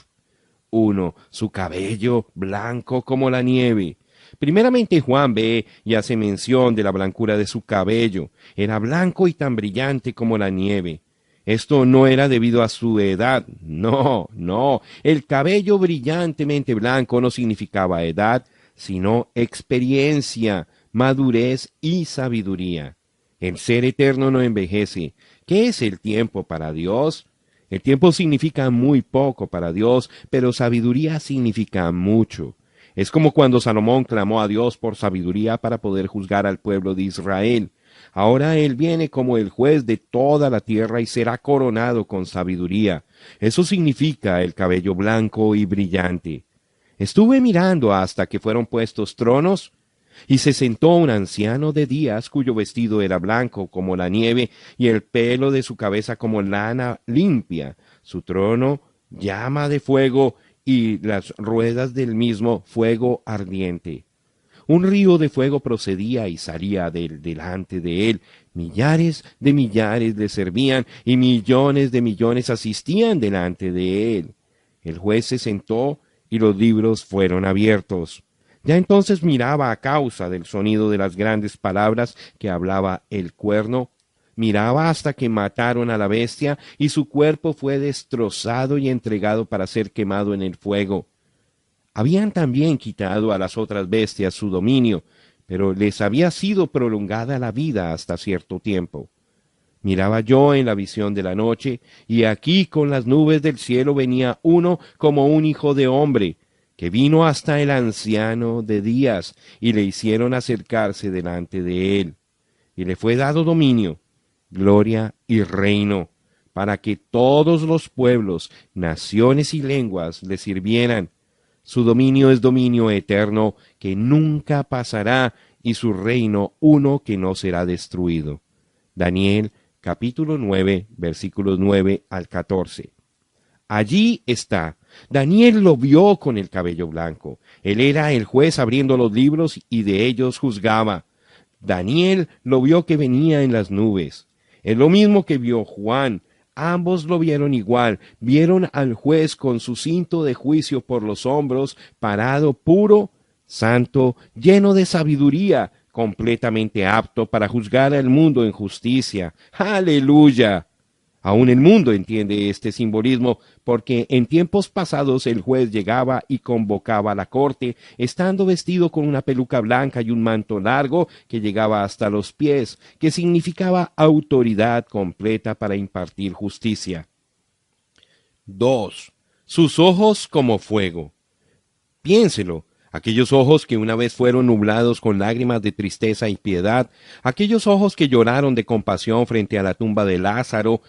A: 1. Su cabello blanco como la nieve. Primeramente Juan ve y hace mención de la blancura de su cabello. Era blanco y tan brillante como la nieve. Esto no era debido a su edad. No. El cabello brillantemente blanco no significaba edad, sino experiencia, madurez y sabiduría. El ser eterno no envejece. ¿Qué es el tiempo para Dios? El tiempo significa muy poco para Dios, pero sabiduría significa mucho. Es como cuando Salomón clamó a Dios por sabiduría para poder juzgar al pueblo de Israel. Ahora él viene como el juez de toda la tierra y será coronado con sabiduría. Eso significa el cabello blanco y brillante. Estuve mirando hasta que fueron puestos tronos, y se sentó un anciano de días cuyo vestido era blanco como la nieve y el pelo de su cabeza como lana limpia. Su trono llama de fuego y las ruedas del mismo fuego ardiente. Un río de fuego procedía y salía delante de él. Millares de millares le servían y millones de millones asistían delante de él. El juez se sentó y los libros fueron abiertos. Ya entonces miraba a causa del sonido de las grandes palabras que hablaba el cuerno. Miraba hasta que mataron a la bestia y su cuerpo fue destrozado y entregado para ser quemado en el fuego. Habían también quitado a las otras bestias su dominio, pero les había sido prolongada la vida hasta cierto tiempo. Miraba yo en la visión de la noche, y aquí con las nubes del cielo venía uno como un hijo de hombre, que vino hasta el anciano de días, y le hicieron acercarse delante de él. Y le fue dado dominio, gloria y reino, para que todos los pueblos, naciones y lenguas le sirvieran. Su dominio es dominio eterno, que nunca pasará, y su reino uno que no será destruido. Daniel capítulo 9, versículos 9 al 14. Allí está. Daniel lo vio con el cabello blanco. Él era el juez abriendo los libros y de ellos juzgaba. Daniel lo vio que venía en las nubes. Es lo mismo que vio Juan. Ambos lo vieron igual. Vieron al juez con su cinto de juicio por los hombros, parado puro, santo, lleno de sabiduría, completamente apto para juzgar al mundo en justicia. ¡Aleluya! Aún el mundo entiende este simbolismo, porque en tiempos pasados el juez llegaba y convocaba a la corte, estando vestido con una peluca blanca y un manto largo que llegaba hasta los pies, que significaba autoridad completa para impartir justicia. 2. Sus ojos como fuego. Piénselo. Aquellos ojos que una vez fueron nublados con lágrimas de tristeza y piedad, aquellos ojos que lloraron de compasión frente a la tumba de Lázaro,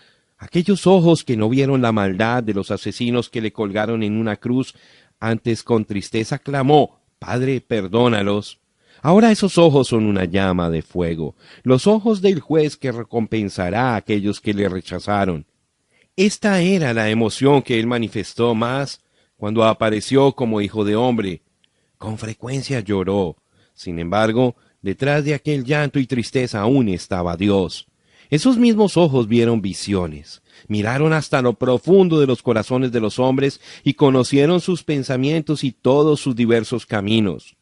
A: aquellos ojos que no vieron la maldad de los asesinos que le colgaron en una cruz, antes con tristeza clamó, Padre, perdónalos. Ahora esos ojos son una llama de fuego, los ojos del juez que recompensará a aquellos que le rechazaron. Esta era la emoción que él manifestó más cuando apareció como hijo de hombre. Con frecuencia lloró. Sin embargo, detrás de aquel llanto y tristeza aún estaba Dios. Esos mismos ojos vieron visiones, miraron hasta lo profundo de los corazones de los hombres y conocieron sus pensamientos y todos sus diversos caminos.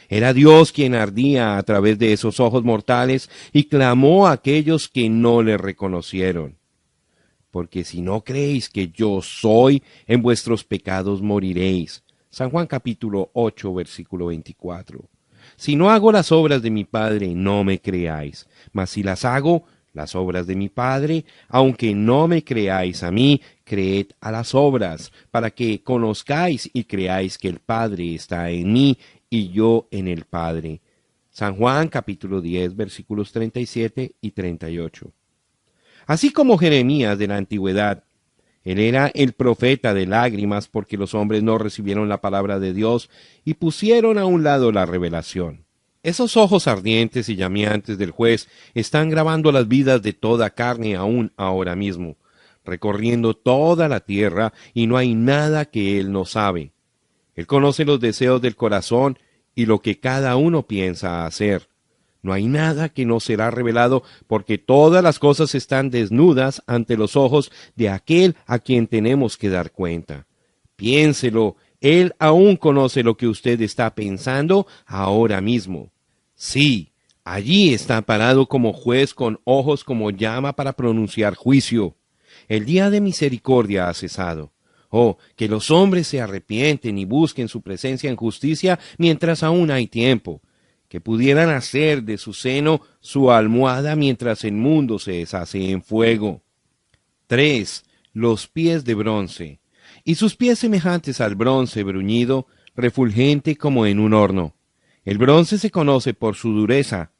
A: Era Dios quien ardía a través de esos ojos mortales y clamó a aquellos que no le reconocieron. Porque si no creéis que yo soy, en vuestros pecados moriréis. San Juan capítulo 8, versículo 24. Si no hago las obras de mi Padre, no me creáis. Mas si las hago, las obras de mi Padre, aunque no me creáis a mí, creed a las obras, para que conozcáis y creáis que el Padre está en mí y yo en el Padre. San Juan capítulo 10, versículos 37 y 38. Así como Jeremías de la antigüedad, él era el profeta de lágrimas porque los hombres no recibieron la palabra de Dios y pusieron a un lado la revelación. Esos ojos ardientes y llameantes del juez están grabando las vidas de toda carne aún ahora mismo, recorriendo toda la tierra y no hay nada que él no sabe. Él conoce los deseos del corazón y lo que cada uno piensa hacer. No hay nada que no será revelado, porque todas las cosas están desnudas ante los ojos de aquel a quien tenemos que dar cuenta. Piénselo, él aún conoce lo que usted está pensando ahora mismo. Sí, allí está parado como juez con ojos como llama para pronunciar juicio. El día de misericordia ha cesado. Oh, que los hombres se arrepienten y busquen su presencia en justicia mientras aún hay tiempo, que pudieran hacer de su seno su almohada mientras el mundo se deshace en fuego. 3. Los pies de bronce, y sus pies semejantes al bronce bruñido, refulgente como en un horno. El bronce se conoce por su dureza.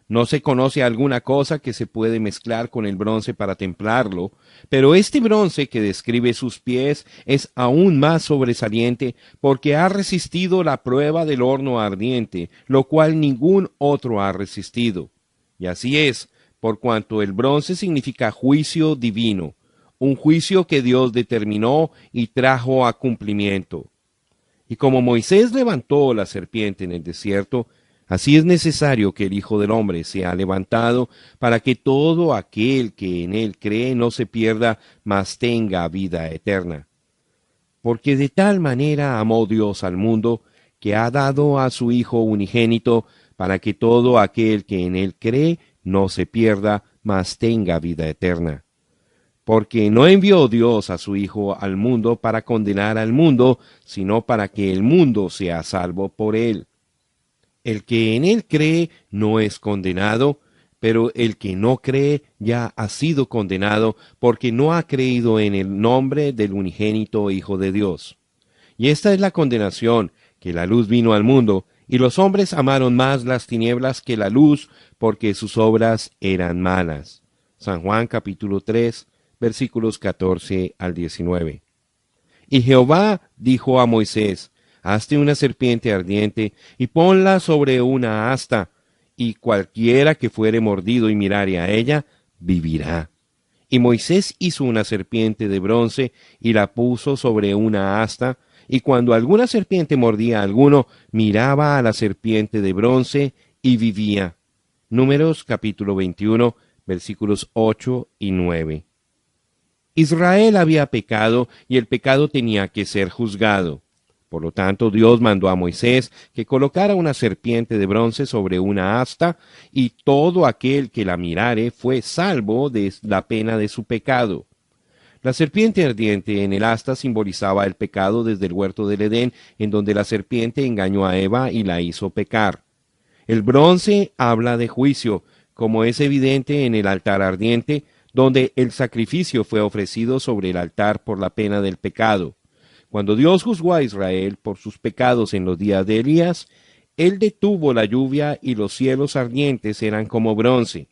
A: No se conoce alguna cosa que se puede mezclar con el bronce para templarlo, pero este bronce que describe sus pies es aún más sobresaliente porque ha resistido la prueba del horno ardiente, lo cual ningún otro ha resistido. Y así es, por cuanto el bronce significa juicio divino, un juicio que Dios determinó y trajo a cumplimiento. Y como Moisés levantó la serpiente en el desierto, así es necesario que el Hijo del Hombre sea levantado para que todo aquel que en él cree no se pierda, mas tenga vida eterna. Porque de tal manera amó Dios al mundo, que ha dado a su Hijo unigénito, para que todo aquel que en él cree no se pierda, mas tenga vida eterna. Porque no envió Dios a su Hijo al mundo para condenar al mundo, sino para que el mundo sea salvo por él. El que en él cree no es condenado, pero el que no cree ya ha sido condenado porque no ha creído en el nombre del unigénito Hijo de Dios. Y esta es la condenación, que la luz vino al mundo, y los hombres amaron más las tinieblas que la luz, porque sus obras eran malas. San Juan capítulo 3, versículos 14 al 19. Y Jehová dijo a Moisés, hazte una serpiente ardiente, y ponla sobre una asta, y cualquiera que fuere mordido y mirare a ella, vivirá. Y Moisés hizo una serpiente de bronce, y la puso sobre una asta, y cuando alguna serpiente mordía a alguno, miraba a la serpiente de bronce, y vivía. Números capítulo 21, versículos 8 y 9. Israel había pecado y el pecado tenía que ser juzgado. Por lo tanto, Dios mandó a Moisés que colocara una serpiente de bronce sobre una asta, y todo aquel que la mirare fue salvo de la pena de su pecado. La serpiente ardiente en el asta simbolizaba el pecado desde el huerto del Edén, en donde la serpiente engañó a Eva y la hizo pecar. El bronce habla de juicio, como es evidente en el altar ardiente, donde el sacrificio fue ofrecido sobre el altar por la pena del pecado. Cuando Dios juzgó a Israel por sus pecados en los días de Elías, él detuvo la lluvia y los cielos ardientes eran como bronce.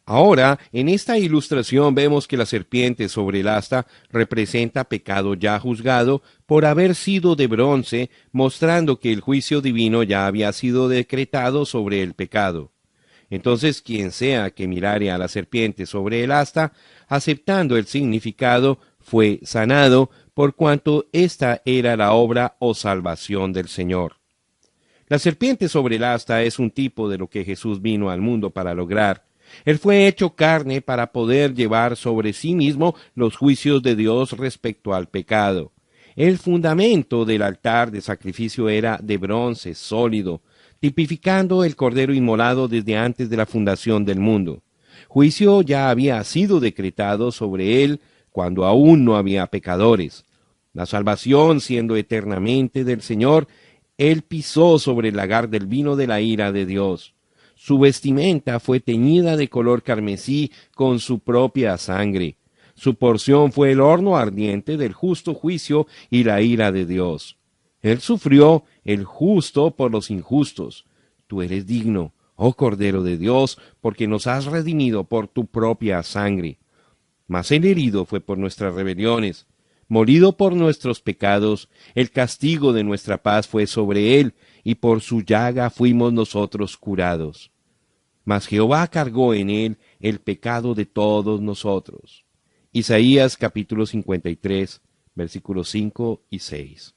A: Ahora, en esta ilustración vemos que la serpiente sobre el asta representa pecado ya juzgado por haber sido de bronce, mostrando que el juicio divino ya había sido decretado sobre el pecado. Entonces, quien sea que mirare a la serpiente sobre el asta, aceptando el significado, fue sanado, por cuanto esta era la obra o salvación del Señor. La serpiente sobre el asta es un tipo de lo que Jesús vino al mundo para lograr. Él fue hecho carne para poder llevar sobre sí mismo los juicios de Dios respecto al pecado. El fundamento del altar de sacrificio era de bronce sólido, tipificando el cordero inmolado desde antes de la fundación del mundo. Juicio ya había sido decretado sobre él cuando aún no había pecadores. La salvación, siendo eternamente del Señor, él pisó sobre el lagar del vino de la ira de Dios. Su vestimenta fue teñida de color carmesí con su propia sangre. Su porción fue el horno ardiente del justo juicio y la ira de Dios. Él sufrió el justo por los injustos. Tú eres digno, oh Cordero de Dios, porque nos has redimido por tu propia sangre. Mas el herido fue por nuestras rebeliones, molido por nuestros pecados, el castigo de nuestra paz fue sobre él, y por su llaga fuimos nosotros curados. Mas Jehová cargó en él el pecado de todos nosotros. Isaías capítulo 53, versículos 5 y 6.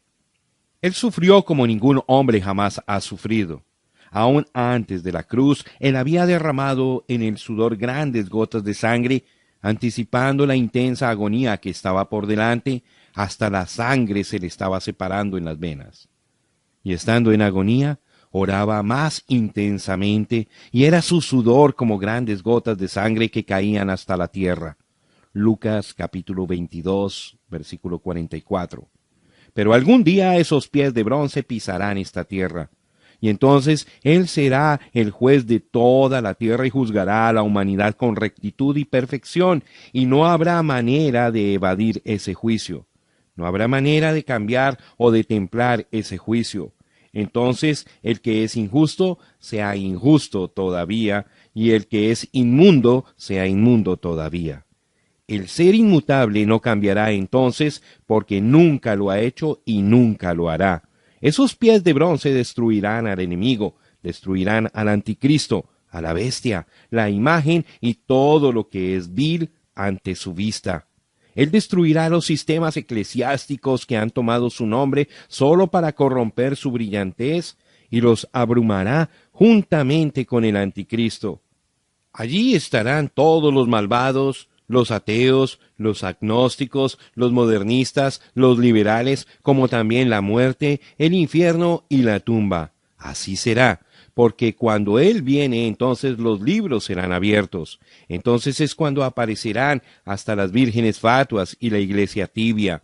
A: Él sufrió como ningún hombre jamás ha sufrido. Aún antes de la cruz, él había derramado en el sudor grandes gotas de sangre, anticipando la intensa agonía que estaba por delante, hasta la sangre se le estaba separando en las venas. Y estando en agonía, oraba más intensamente, y era su sudor como grandes gotas de sangre que caían hasta la tierra. Lucas capítulo 22, versículo 44. Pero algún día esos pies de bronce pisarán esta tierra. Y entonces Él será el juez de toda la tierra y juzgará a la humanidad con rectitud y perfección, y no habrá manera de evadir ese juicio. No habrá manera de cambiar o de templar ese juicio. Entonces el que es injusto sea injusto todavía, y el que es inmundo sea inmundo todavía. El ser inmutable no cambiará entonces, porque nunca lo ha hecho y nunca lo hará. Esos pies de bronce destruirán al enemigo, destruirán al anticristo, a la bestia, la imagen y todo lo que es vil ante su vista. Él destruirá los sistemas eclesiásticos que han tomado su nombre solo para corromper su brillantez y los abrumará juntamente con el anticristo. Allí estarán todos los malvados, los ateos, los agnósticos, los modernistas, los liberales, como también la muerte, el infierno y la tumba. Así será, porque cuando Él viene, entonces los libros serán abiertos. Entonces es cuando aparecerán hasta las vírgenes fatuas y la iglesia tibia.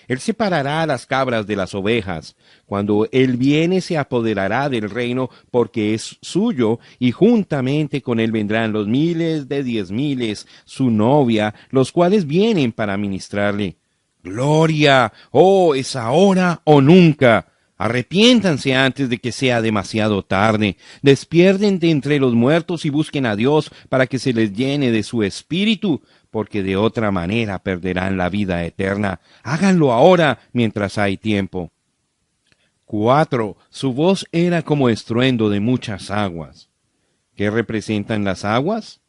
A: Él separará a las cabras de las ovejas. Cuando Él viene se apoderará del reino porque es suyo, y juntamente con Él vendrán los miles de 10,000, su novia, los cuales vienen para ministrarle. Gloria, oh, es ahora o nunca. Arrepiéntanse antes de que sea demasiado tarde. Despierten de entre los muertos y busquen a Dios para que se les llene de su espíritu, porque de otra manera perderán la vida eterna. Háganlo ahora mientras hay tiempo. 4. Su voz era como estruendo de muchas aguas. ¿Qué representan las aguas?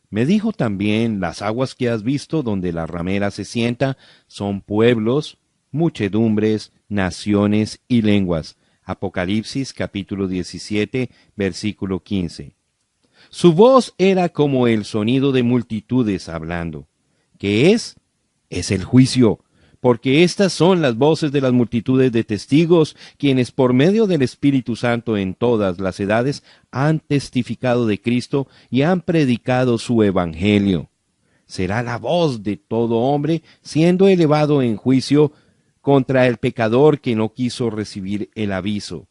A: Me dijo también, las aguas que has visto donde la ramera se sienta son pueblos, muchedumbres, naciones y lenguas. Apocalipsis capítulo 17, versículo 15. Su voz era como el sonido de multitudes hablando. ¿Qué es? Es el juicio, porque estas son las voces de las multitudes de testigos, quienes por medio del Espíritu Santo en todas las edades han testificado de Cristo y han predicado su evangelio. Será la voz de todo hombre siendo elevado en juicio contra el pecador que no quiso recibir el aviso.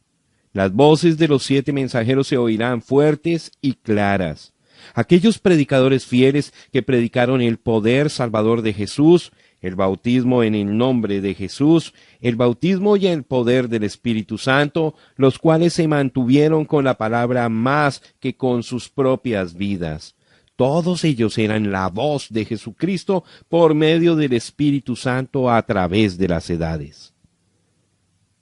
A: Las voces de los 7 mensajeros se oirán fuertes y claras. Aquellos predicadores fieles que predicaron el poder salvador de Jesús, el bautismo en el nombre de Jesús, el bautismo y el poder del Espíritu Santo, los cuales se mantuvieron con la palabra más que con sus propias vidas. Todos ellos eran la voz de Jesucristo por medio del Espíritu Santo a través de las edades.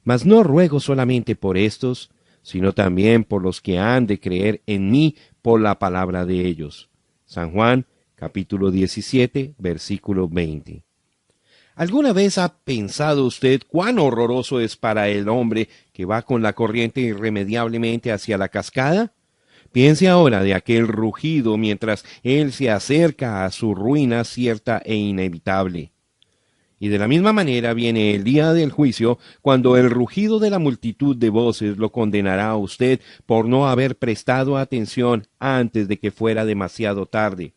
A: Mas no ruego solamente por estos, sino también por los que han de creer en mí por la palabra de ellos. San Juan, capítulo 17, versículo 20. ¿Alguna vez ha pensado usted cuán horroroso es para el hombre que va con la corriente irremediablemente hacia la cascada? Piense ahora de aquel rugido mientras él se acerca a su ruina cierta e inevitable. Y de la misma manera viene el día del juicio, cuando el rugido de la multitud de voces lo condenará a usted por no haber prestado atención antes de que fuera demasiado tarde.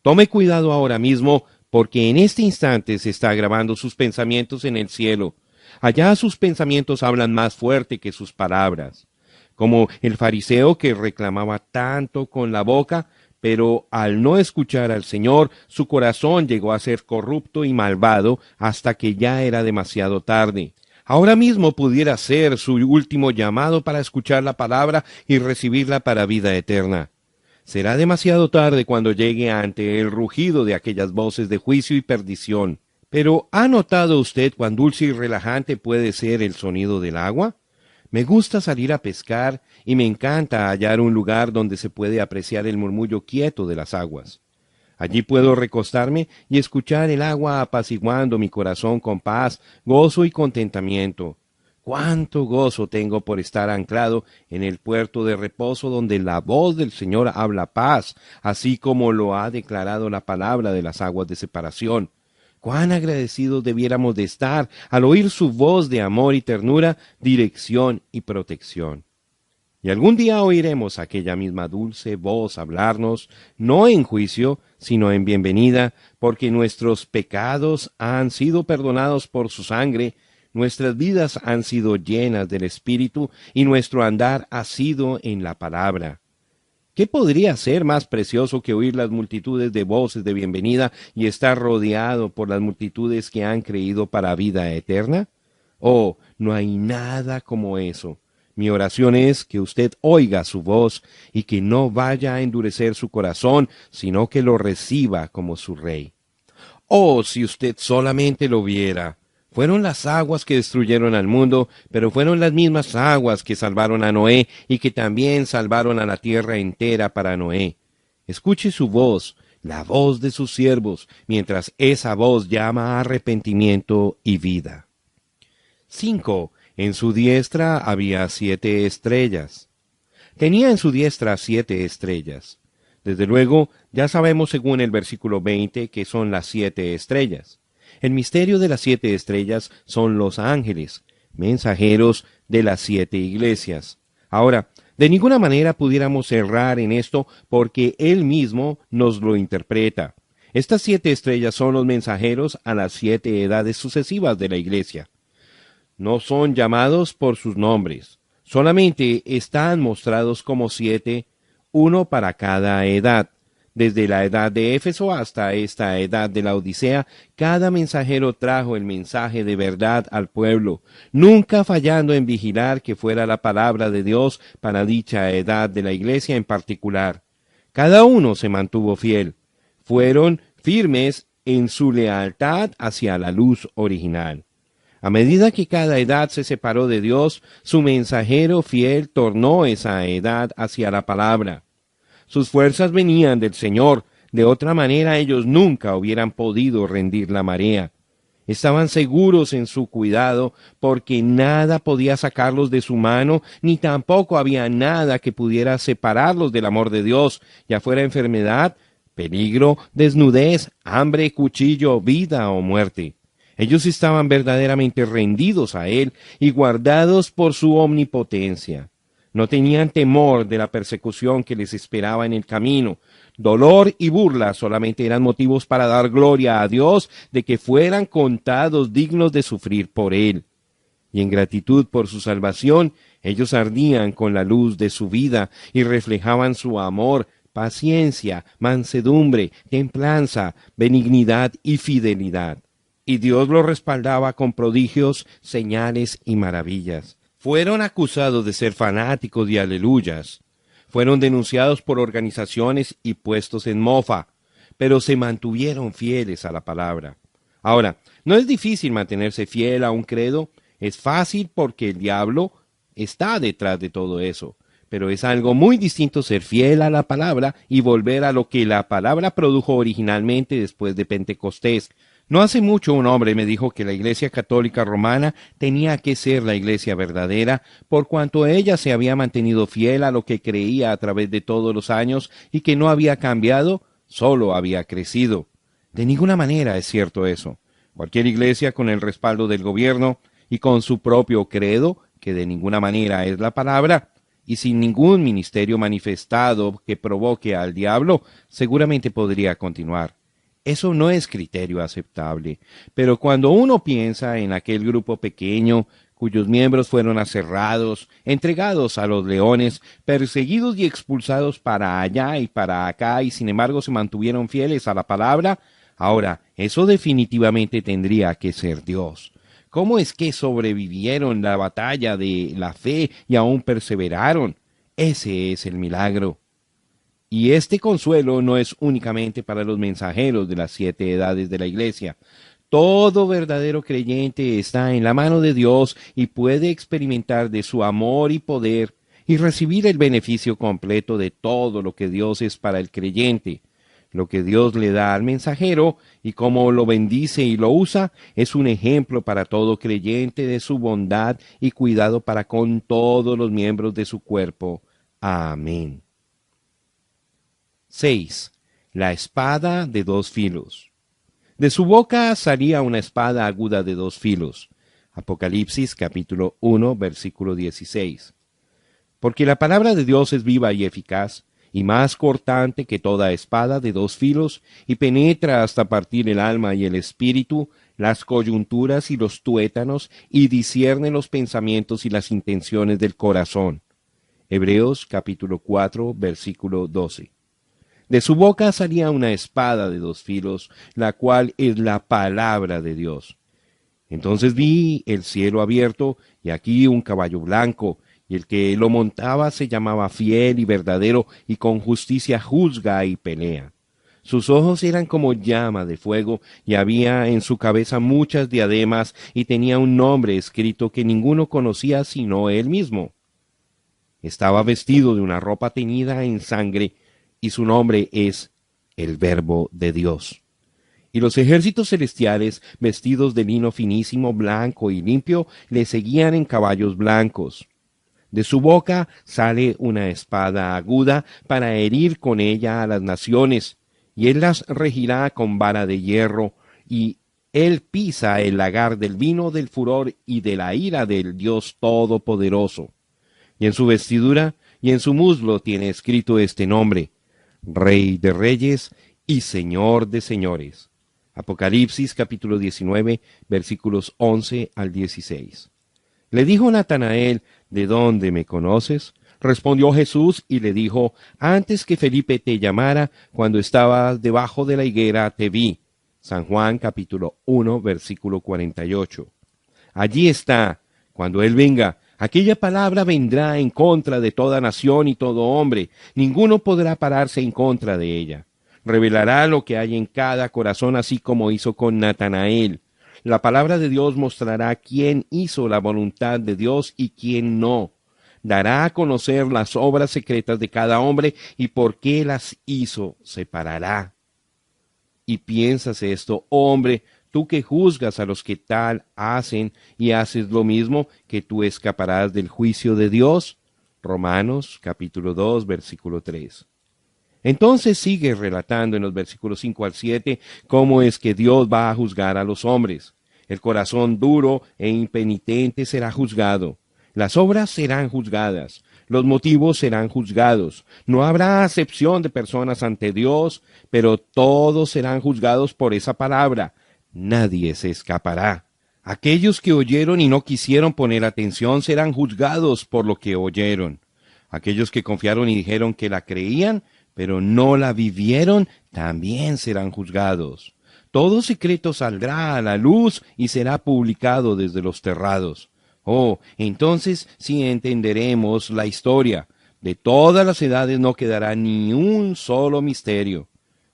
A: Tome cuidado ahora mismo, porque en este instante se está grabando sus pensamientos en el cielo. Allá sus pensamientos hablan más fuerte que sus palabras. Como el fariseo que reclamaba tanto con la boca, pero al no escuchar al Señor, su corazón llegó a ser corrupto y malvado hasta que ya era demasiado tarde. Ahora mismo pudiera ser su último llamado para escuchar la palabra y recibirla para vida eterna. Será demasiado tarde cuando llegue ante el rugido de aquellas voces de juicio y perdición. Pero ¿ha notado usted cuán dulce y relajante puede ser el sonido del agua? Me gusta salir a pescar y me encanta hallar un lugar donde se puede apreciar el murmullo quieto de las aguas. Allí puedo recostarme y escuchar el agua apaciguando mi corazón con paz, gozo y contentamiento. Cuánto gozo tengo por estar anclado en el puerto de reposo donde la voz del Señor habla paz, así como lo ha declarado la palabra de las aguas de separación. Cuán agradecidos debiéramos de estar al oír su voz de amor y ternura, dirección y protección. Y algún día oiremos aquella misma dulce voz hablarnos, no en juicio, sino en bienvenida, porque nuestros pecados han sido perdonados por su sangre, nuestras vidas han sido llenas del Espíritu, y nuestro andar ha sido en la palabra. ¿Qué podría ser más precioso que oír las multitudes de voces de bienvenida y estar rodeado por las multitudes que han creído para vida eterna? Oh, no hay nada como eso. Mi oración es que usted oiga su voz y que no vaya a endurecer su corazón, sino que lo reciba como su rey. Oh, si usted solamente lo viera. Fueron las aguas que destruyeron al mundo, pero fueron las mismas aguas que salvaron a Noé y que también salvaron a la tierra entera para Noé. Escuche su voz, la voz de sus siervos, mientras esa voz llama a arrepentimiento y vida. 5. En su diestra había 7 estrellas. Tenía en su diestra 7 estrellas. Desde luego, ya sabemos según el versículo 20 que son las 7 estrellas. El misterio de las 7 estrellas son los ángeles, mensajeros de las 7 iglesias. Ahora, de ninguna manera pudiéramos errar en esto porque Él mismo nos lo interpreta. Estas 7 estrellas son los mensajeros a las 7 edades sucesivas de la iglesia. No son llamados por sus nombres, solamente están mostrados como 7, uno para cada edad. Desde la edad de Éfeso hasta esta edad de la Odisea, cada mensajero trajo el mensaje de verdad al pueblo, nunca fallando en vigilar que fuera la palabra de Dios para dicha edad de la iglesia en particular. Cada uno se mantuvo fiel. Fueron firmes en su lealtad hacia la luz original. A medida que cada edad se separó de Dios, su mensajero fiel tornó esa edad hacia la palabra. Sus fuerzas venían del Señor, de otra manera ellos nunca hubieran podido rendir la marea. Estaban seguros en su cuidado, porque nada podía sacarlos de su mano, ni tampoco había nada que pudiera separarlos del amor de Dios, ya fuera enfermedad, peligro, desnudez, hambre, cuchillo, vida o muerte. Ellos estaban verdaderamente rendidos a Él y guardados por su omnipotencia. No tenían temor de la persecución que les esperaba en el camino. Dolor y burla solamente eran motivos para dar gloria a Dios de que fueran contados dignos de sufrir por Él. Y en gratitud por su salvación, ellos ardían con la luz de su vida y reflejaban su amor, paciencia, mansedumbre, templanza, benignidad y fidelidad. Y Dios los respaldaba con prodigios, señales y maravillas. Fueron acusados de ser fanáticos y aleluyas. Fueron denunciados por organizaciones y puestos en mofa, pero se mantuvieron fieles a la palabra. Ahora, no es difícil mantenerse fiel a un credo, es fácil porque el diablo está detrás de todo eso, pero es algo muy distinto ser fiel a la palabra y volver a lo que la palabra produjo originalmente después de Pentecostés. No hace mucho un hombre me dijo que la Iglesia Católica Romana tenía que ser la Iglesia verdadera, por cuanto ella se había mantenido fiel a lo que creía a través de todos los años y que no había cambiado, solo había crecido. De ninguna manera es cierto eso. Cualquier iglesia con el respaldo del gobierno y con su propio credo, que de ninguna manera es la palabra, y sin ningún ministerio manifestado que provoque al diablo, seguramente podría continuar. Eso no es criterio aceptable, pero cuando uno piensa en aquel grupo pequeño, cuyos miembros fueron aserrados, entregados a los leones, perseguidos y expulsados para allá y para acá, y sin embargo se mantuvieron fieles a la palabra, ahora, eso definitivamente tendría que ser Dios. ¿Cómo es que sobrevivieron la batalla de la fe y aún perseveraron? Ese es el milagro. Y este consuelo no es únicamente para los mensajeros de las 7 edades de la iglesia. Todo verdadero creyente está en la mano de Dios y puede experimentar de su amor y poder y recibir el beneficio completo de todo lo que Dios es para el creyente. Lo que Dios le da al mensajero y cómo lo bendice y lo usa es un ejemplo para todo creyente de su bondad y cuidado para con todos los miembros de su cuerpo. Amén. 6. La espada de 2 filos. De su boca salía una espada aguda de 2 filos. Apocalipsis capítulo 1, versículo 16. Porque la palabra de Dios es viva y eficaz, y más cortante que toda espada de dos filos, y penetra hasta partir el alma y el espíritu, las coyunturas y los tuétanos, y discierne los pensamientos y las intenciones del corazón. Hebreos capítulo 4, versículo 12. De su boca salía una espada de dos filos, la cual es la palabra de Dios. Entonces vi el cielo abierto, y aquí un caballo blanco, y el que lo montaba se llamaba Fiel y Verdadero, y con justicia juzga y pelea. Sus ojos eran como llama de fuego, y había en su cabeza muchas diademas, y tenía un nombre escrito que ninguno conocía sino él mismo. Estaba vestido de una ropa teñida en sangre, y su nombre es el Verbo de Dios. Y los ejércitos celestiales, vestidos de lino finísimo, blanco y limpio, le seguían en caballos blancos. De su boca sale una espada aguda para herir con ella a las naciones, y él las regirá con vara de hierro, y él pisa el lagar del vino del furor y de la ira del Dios Todopoderoso. Y en su vestidura y en su muslo tiene escrito este nombre: Rey de Reyes y Señor de Señores. Apocalipsis capítulo 19, versículos 11 al 16. Le dijo Natanael: ¿De dónde me conoces? Respondió Jesús y le dijo: Antes que Felipe te llamara, cuando estabas debajo de la higuera, te vi. San Juan capítulo 1, versículo 48. Allí está, cuando Él venga, aquella palabra vendrá en contra de toda nación y todo hombre. Ninguno podrá pararse en contra de ella. Revelará lo que hay en cada corazón, así como hizo con Natanael. La palabra de Dios mostrará quién hizo la voluntad de Dios y quién no. Dará a conocer las obras secretas de cada hombre y por qué las hizo, separará. Y piensas esto, hombre, tú que juzgas a los que tal hacen y haces lo mismo, que tú escaparás del juicio de Dios. Romanos capítulo 2, versículo 3. Entonces sigue relatando en los versículos 5 al 7 cómo es que Dios va a juzgar a los hombres. El corazón duro e impenitente será juzgado. Las obras serán juzgadas. Los motivos serán juzgados. No habrá acepción de personas ante Dios, pero todos serán juzgados por esa palabra. Nadie se escapará. Aquellos que oyeron y no quisieron poner atención serán juzgados por lo que oyeron. Aquellos que confiaron y dijeron que la creían, pero no la vivieron, también serán juzgados. Todo secreto saldrá a la luz y será publicado desde los terrados. Oh, entonces sí entenderemos la historia. De todas las edades no quedará ni un solo misterio.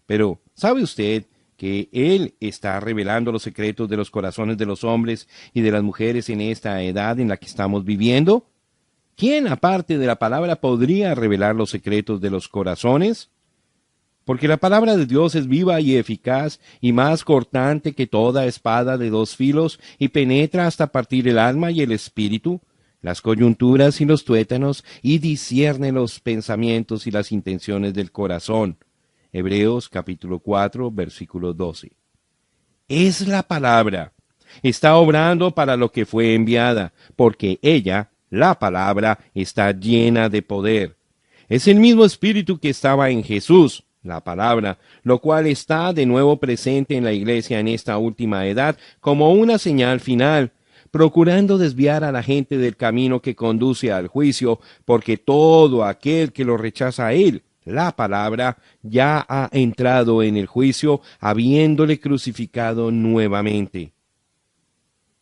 A: Pero, ¿sabe usted que Él está revelando los secretos de los corazones de los hombres y de las mujeres en esta edad en la que estamos viviendo? ¿Quién, aparte de la palabra, podría revelar los secretos de los corazones? Porque la palabra de Dios es viva y eficaz, y más cortante que toda espada de dos filos, y penetra hasta partir el alma y el espíritu, las coyunturas y los tuétanos, y discierne los pensamientos y las intenciones del corazón. Hebreos capítulo 4, versículo 12. Es la palabra. Está obrando para lo que fue enviada, porque ella, la palabra, está llena de poder. Es el mismo espíritu que estaba en Jesús, la palabra, lo cual está de nuevo presente en la iglesia en esta última edad como una señal final, procurando desviar a la gente del camino que conduce al juicio, porque todo aquel que lo rechaza a él, la palabra, ya ha entrado en el juicio, habiéndole crucificado nuevamente.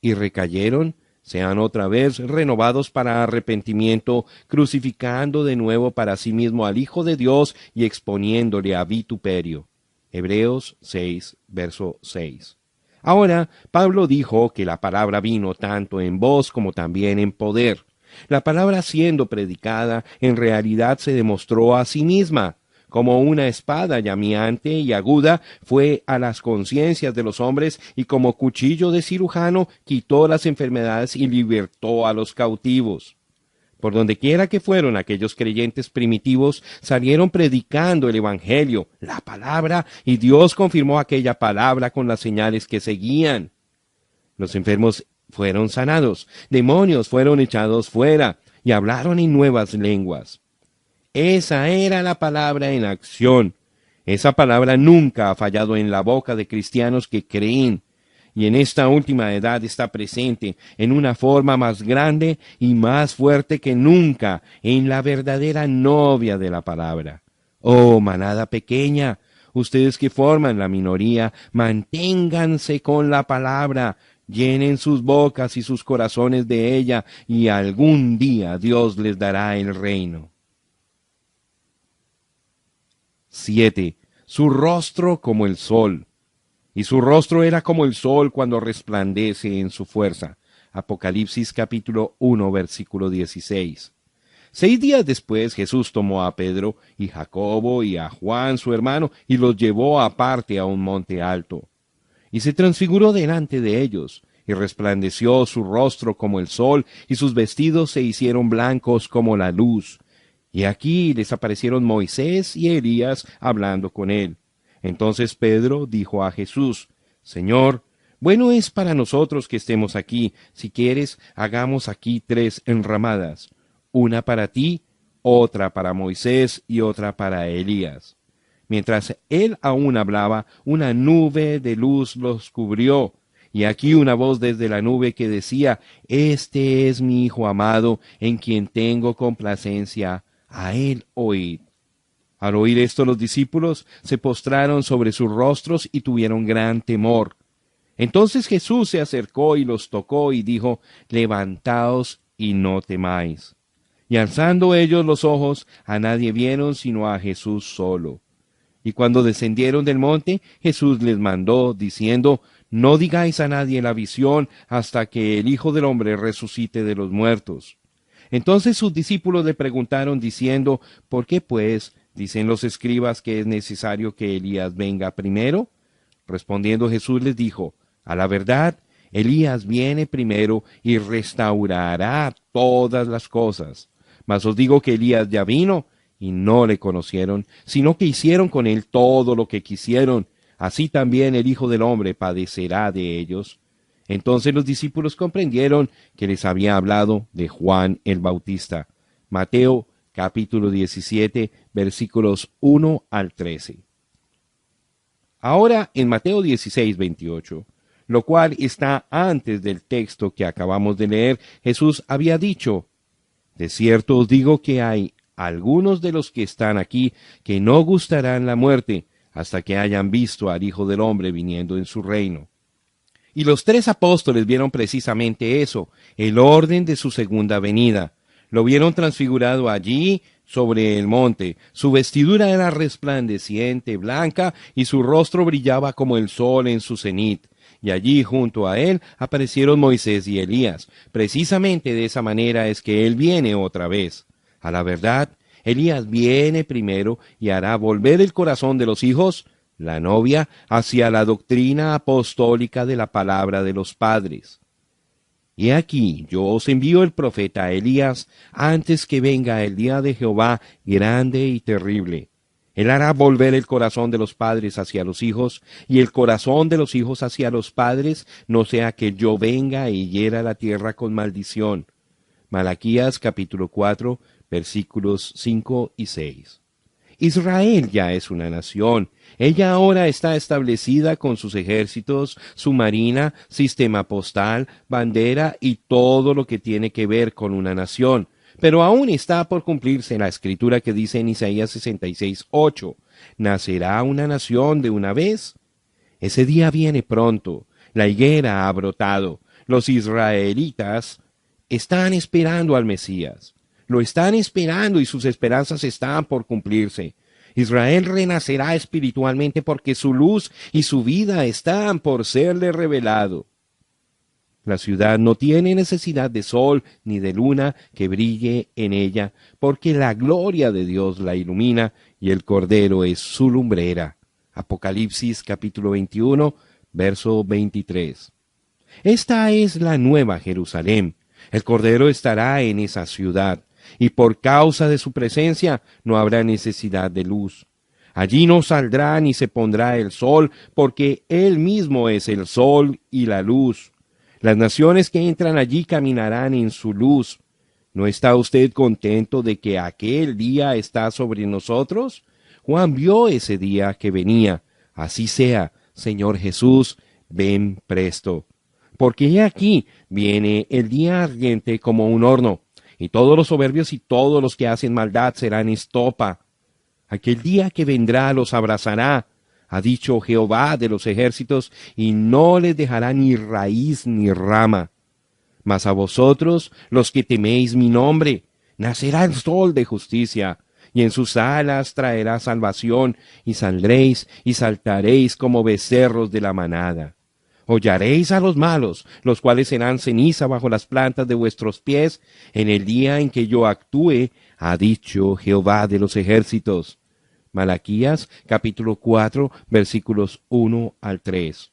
A: Y recayeron, sean otra vez renovados para arrepentimiento, crucificando de nuevo para sí mismo al Hijo de Dios y exponiéndole a vituperio. Hebreos 6, verso 6. Ahora, Pablo dijo que la palabra vino tanto en voz como también en poder. La palabra siendo predicada, en realidad se demostró a sí misma. Como una espada llameante y aguda fue a las conciencias de los hombres, y como cuchillo de cirujano quitó las enfermedades y libertó a los cautivos. Por donde quiera que fueron aquellos creyentes primitivos, salieron predicando el Evangelio, la palabra, y Dios confirmó aquella palabra con las señales que seguían. Los enfermos fueron sanados, demonios fueron echados fuera, y hablaron en nuevas lenguas. Esa era la palabra en acción. Esa palabra nunca ha fallado en la boca de cristianos que creen, y en esta última edad está presente en una forma más grande y más fuerte que nunca en la verdadera novia de la palabra. Oh, manada pequeña, ustedes que forman la minoría, manténganse con la palabra, llenen sus bocas y sus corazones de ella, y algún día Dios les dará el reino. 7. Su rostro como el sol. Y su rostro era como el sol cuando resplandece en su fuerza. Apocalipsis capítulo 1, versículo 16. 6 días después Jesús tomó a Pedro y Jacobo y a Juan su hermano y los llevó aparte a un monte alto. Y se transfiguró delante de ellos, y resplandeció su rostro como el sol, y sus vestidos se hicieron blancos como la luz. Y aquí les aparecieron Moisés y Elías hablando con él. Entonces Pedro dijo a Jesús: Señor, bueno es para nosotros que estemos aquí. Si quieres, hagamos aquí 3 enramadas, una para ti, otra para Moisés y otra para Elías. Mientras él aún hablaba, una nube de luz los cubrió. Y aquí una voz desde la nube que decía: Este es mi Hijo amado, en quien tengo complacencia, a él oíd. Al oír esto los discípulos se postraron sobre sus rostros y tuvieron gran temor. Entonces Jesús se acercó y los tocó y dijo: Levantaos y no temáis. Y alzando ellos los ojos, a nadie vieron sino a Jesús solo. Y cuando descendieron del monte, Jesús les mandó, diciendo: No digáis a nadie la visión hasta que el Hijo del Hombre resucite de los muertos. Entonces sus discípulos le preguntaron, diciendo: ¿Por qué pues dicen los escribas que es necesario que Elías venga primero? Respondiendo Jesús les dijo: A la verdad, Elías viene primero y restaurará todas las cosas. Mas os digo que Elías ya vino, y no le conocieron, sino que hicieron con él todo lo que quisieron. Así también el Hijo del Hombre padecerá de ellos. Entonces los discípulos comprendieron que les había hablado de Juan el Bautista. Mateo capítulo 17, versículos 1 al 13. Ahora en Mateo 16, 28, lo cual está antes del texto que acabamos de leer, Jesús había dicho: De cierto os digo que hay algunos de los que están aquí que no gustarán la muerte hasta que hayan visto al Hijo del Hombre viniendo en su reino. Y los 3 apóstoles vieron precisamente eso, el orden de su segunda venida. Lo vieron transfigurado allí sobre el monte. Su vestidura era resplandeciente, blanca, y su rostro brillaba como el sol en su cenit. Y allí junto a él aparecieron Moisés y Elías. Precisamente de esa manera es que él viene otra vez. A la verdad, Elías viene primero y hará volver el corazón de los hijos, la novia, hacia la doctrina apostólica de la palabra de los padres. Y aquí yo os envío el profeta Elías antes que venga el día de Jehová grande y terrible. Él hará volver el corazón de los padres hacia los hijos, y el corazón de los hijos hacia los padres, no sea que yo venga y hiera la tierra con maldición. Malaquías capítulo 4, versículos 5 y 6. Israel ya es una nación. Ella ahora está establecida con sus ejércitos, su marina, sistema postal, bandera y todo lo que tiene que ver con una nación. Pero aún está por cumplirse la escritura que dice en Isaías 66, 8: ¿Nacerá una nación de una vez? Ese día viene pronto. La higuera ha brotado. Los israelitas están esperando al Mesías. Lo están esperando y sus esperanzas están por cumplirse. Israel renacerá espiritualmente porque su luz y su vida están por serle revelado. La ciudad no tiene necesidad de sol ni de luna que brille en ella, porque la gloria de Dios la ilumina y el Cordero es su lumbrera. Apocalipsis capítulo 21, verso 23. Esta es la nueva Jerusalén. El Cordero estará en esa ciudad, y por causa de su presencia no habrá necesidad de luz. Allí no saldrá ni se pondrá el sol, porque Él mismo es el sol y la luz. Las naciones que entran allí caminarán en su luz. ¿No está usted contento de que aquel día está sobre nosotros? Juan vio ese día que venía. Así sea, Señor Jesús, ven presto. Porque he aquí viene el día ardiente como un horno, y todos los soberbios y todos los que hacen maldad serán estopa. Aquel día que vendrá los abrazará, ha dicho Jehová de los ejércitos, y no les dejará ni raíz ni rama. Mas a vosotros, los que teméis mi nombre, nacerá el sol de justicia, y en sus alas traerá salvación, y saldréis y saltaréis como becerros de la manada. Hollaréis a los malos, los cuales serán ceniza bajo las plantas de vuestros pies, en el día en que yo actúe, ha dicho Jehová de los ejércitos. Malaquías capítulo 4 versículos 1 al 3.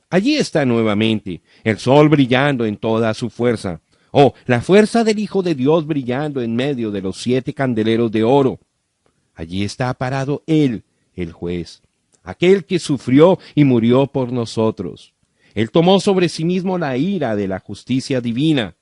A: Allí está nuevamente el sol brillando en toda su fuerza. Oh, la fuerza del Hijo de Dios brillando en medio de los 7 candeleros de oro. Allí está parado Él, el juez, aquel que sufrió y murió por nosotros. Él tomó sobre sí mismo la ira de la justicia divina.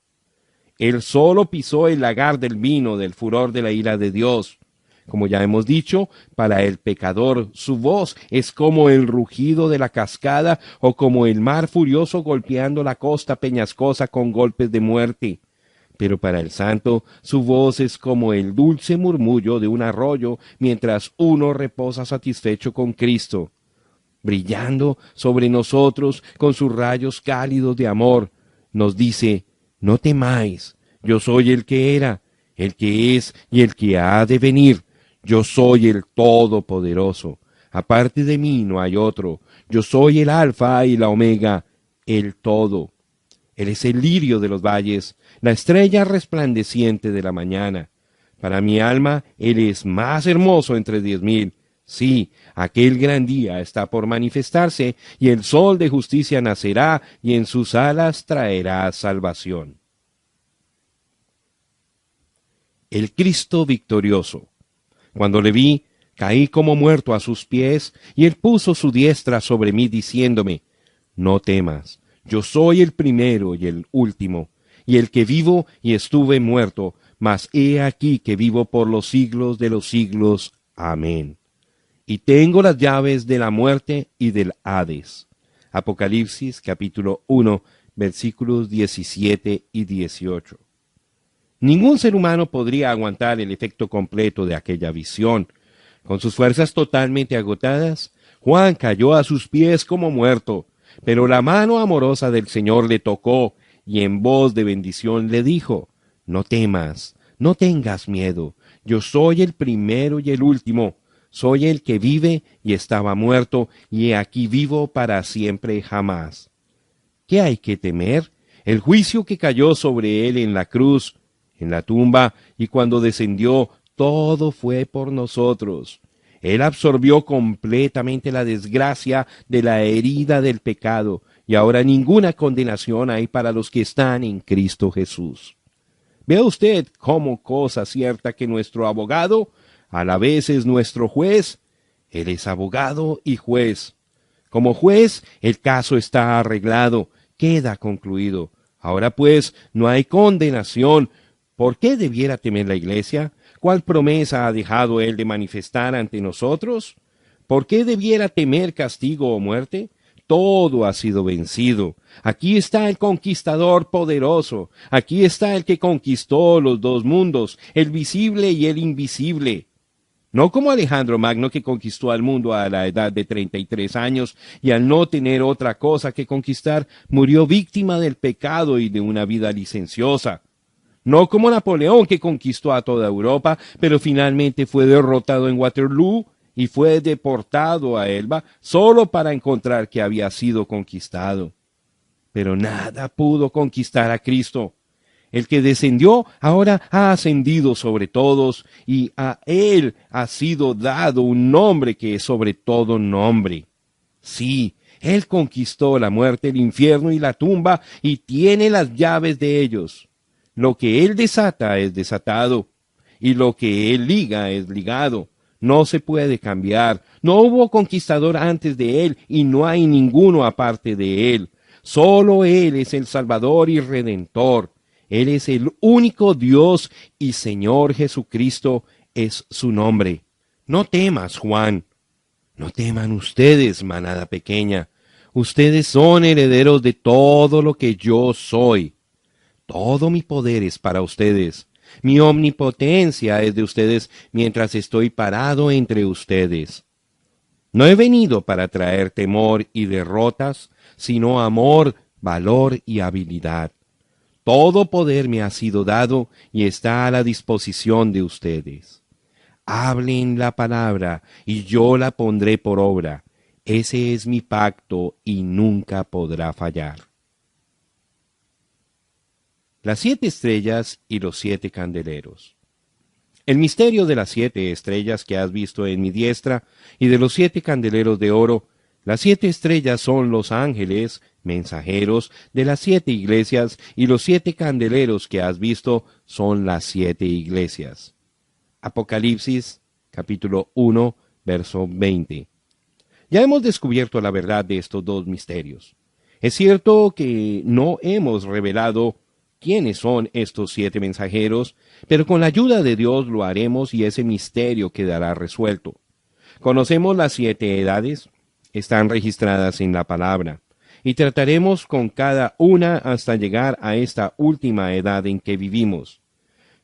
A: Él solo pisó el lagar del vino del furor de la ira de Dios. Como ya hemos dicho, para el pecador su voz es como el rugido de la cascada o como el mar furioso golpeando la costa peñascosa con golpes de muerte. Pero para el santo su voz es como el dulce murmullo de un arroyo mientras uno reposa satisfecho con Cristo, brillando sobre nosotros con sus rayos cálidos de amor. Nos dice, no temáis, yo soy el que era, el que es y el que ha de venir. Yo soy el Todopoderoso. Aparte de mí no hay otro. Yo soy el Alfa y la Omega, el Todo. Él es el lirio de los valles, la estrella resplandeciente de la mañana. Para mi alma, Él es más hermoso entre 10,000. Sí, aquel gran día está por manifestarse, y el sol de justicia nacerá, y en sus alas traerá salvación. El Cristo victorioso. Cuando le vi, caí como muerto a sus pies, y él puso su diestra sobre mí, diciéndome, no temas, yo soy el primero y el último, y el que vivo y estuve muerto, mas he aquí que vivo por los siglos de los siglos. Amén. Y tengo las llaves de la muerte y del Hades. Apocalipsis capítulo 1, versículos 17 y 18. Ningún ser humano podría aguantar el efecto completo de aquella visión. Con sus fuerzas totalmente agotadas, Juan cayó a sus pies como muerto, pero la mano amorosa del Señor le tocó y en voz de bendición le dijo, no temas, no tengas miedo, yo soy el primero y el último, soy el que vive y estaba muerto, y he aquí vivo para siempre jamás. ¿Qué hay que temer? El juicio que cayó sobre él en la cruz, en la tumba, y cuando descendió, todo fue por nosotros. Él absorbió completamente la desgracia de la herida del pecado, y ahora ninguna condenación hay para los que están en Cristo Jesús. Vea usted como cosa cierta que nuestro abogado a la vez es nuestro juez. Él es abogado y juez. Como juez, el caso está arreglado, queda concluido. Ahora pues, no hay condenación. ¿Por qué debiera temer la Iglesia? ¿Cuál promesa ha dejado Él de manifestar ante nosotros? ¿Por qué debiera temer castigo o muerte? Todo ha sido vencido. Aquí está el conquistador poderoso. Aquí está el que conquistó los dos mundos, el visible y el invisible. No como Alejandro Magno, que conquistó al mundo a la edad de 33 años y al no tener otra cosa que conquistar, murió víctima del pecado y de una vida licenciosa. No como Napoleón, que conquistó a toda Europa, pero finalmente fue derrotado en Waterloo y fue deportado a Elba solo para encontrar que había sido conquistado. Pero nada pudo conquistar a Cristo. El que descendió ahora ha ascendido sobre todos, y a Él ha sido dado un nombre que es sobre todo nombre. Sí, Él conquistó la muerte, el infierno y la tumba, y tiene las llaves de ellos. Lo que Él desata es desatado, y lo que Él liga es ligado. No se puede cambiar. No hubo conquistador antes de Él, y no hay ninguno aparte de Él. Solo Él es el Salvador y Redentor. Él es el único Dios y Señor Jesucristo es su nombre. No temas, Juan. No teman ustedes, manada pequeña. Ustedes son herederos de todo lo que yo soy. Todo mi poder es para ustedes. Mi omnipotencia es de ustedes mientras estoy parado entre ustedes. No he venido para traer temor y derrotas, sino amor, valor y habilidad. Todo poder me ha sido dado y está a la disposición de ustedes. Hablen la palabra y yo la pondré por obra. Ese es mi pacto y nunca podrá fallar. Las 7 estrellas y los 7 candeleros. El misterio de las 7 estrellas que has visto en mi diestra y de los 7 candeleros de oro. Las 7 estrellas son los ángeles, mensajeros de las 7 iglesias, y los 7 candeleros que has visto son las 7 iglesias. Apocalipsis, capítulo 1, verso 20. Ya hemos descubierto la verdad de estos dos misterios. Es cierto que no hemos revelado quiénes son estos 7 mensajeros, pero con la ayuda de Dios lo haremos y ese misterio quedará resuelto. Conocemos las 7 edades, están registradas en la palabra, y trataremos con cada una hasta llegar a esta última edad en que vivimos.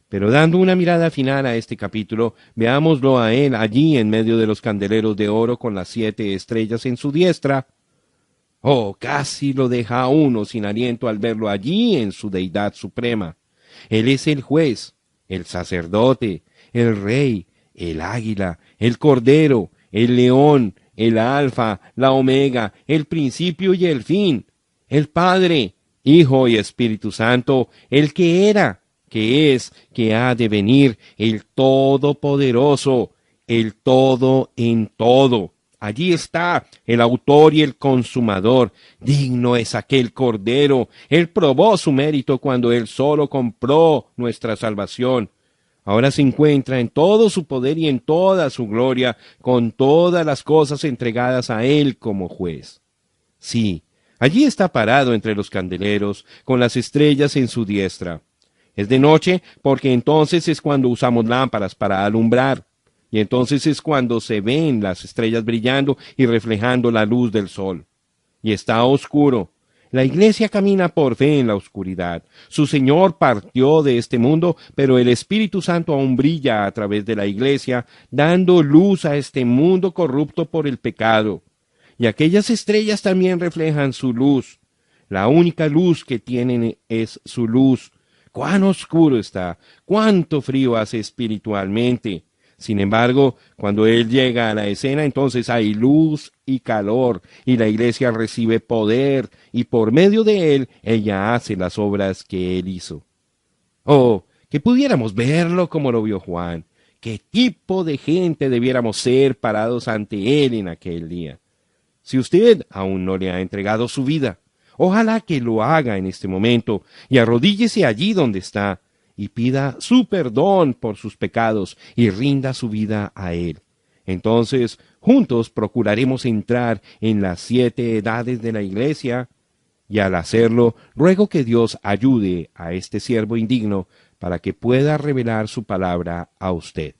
A: Pero dando una mirada final a este capítulo, veámoslo a él allí en medio de los candeleros de oro con las 7 estrellas en su diestra. Oh, casi lo deja a uno sin aliento al verlo allí en su deidad suprema. Él es el juez, el sacerdote, el rey, el águila, el cordero, el león, el alfa, la omega, el principio y el fin, el Padre, Hijo y Espíritu Santo, el que era, que es, que ha de venir, el Todopoderoso, el todo en todo. Allí está el autor y el consumador. Digno es aquel Cordero. Él probó su mérito cuando él solo compró nuestra salvación. Ahora se encuentra en todo su poder y en toda su gloria, con todas las cosas entregadas a él como juez. Sí, allí está parado entre los candeleros, con las estrellas en su diestra. Es de noche porque entonces es cuando usamos lámparas para alumbrar. Y entonces es cuando se ven las estrellas brillando y reflejando la luz del sol. Y está oscuro. La iglesia camina por fe en la oscuridad. Su Señor partió de este mundo, pero el Espíritu Santo aún brilla a través de la iglesia, dando luz a este mundo corrupto por el pecado. Y aquellas estrellas también reflejan su luz. La única luz que tienen es su luz. ¡Cuán oscuro está! ¡Cuánto frío hace espiritualmente! Sin embargo, cuando Él llega a la escena, entonces hay luz y calor, y la iglesia recibe poder, y por medio de Él, ella hace las obras que Él hizo. Oh, que pudiéramos verlo como lo vio Juan. ¿Qué tipo de gente debiéramos ser parados ante Él en aquel día? Si usted aún no le ha entregado su vida, ojalá que lo haga en este momento, y arrodíllese allí donde está, y pida su perdón por sus pecados y rinda su vida a Él. Entonces, juntos procuraremos entrar en las 7 edades de la iglesia, y al hacerlo, ruego que Dios ayude a este siervo indigno para que pueda revelar su palabra a usted.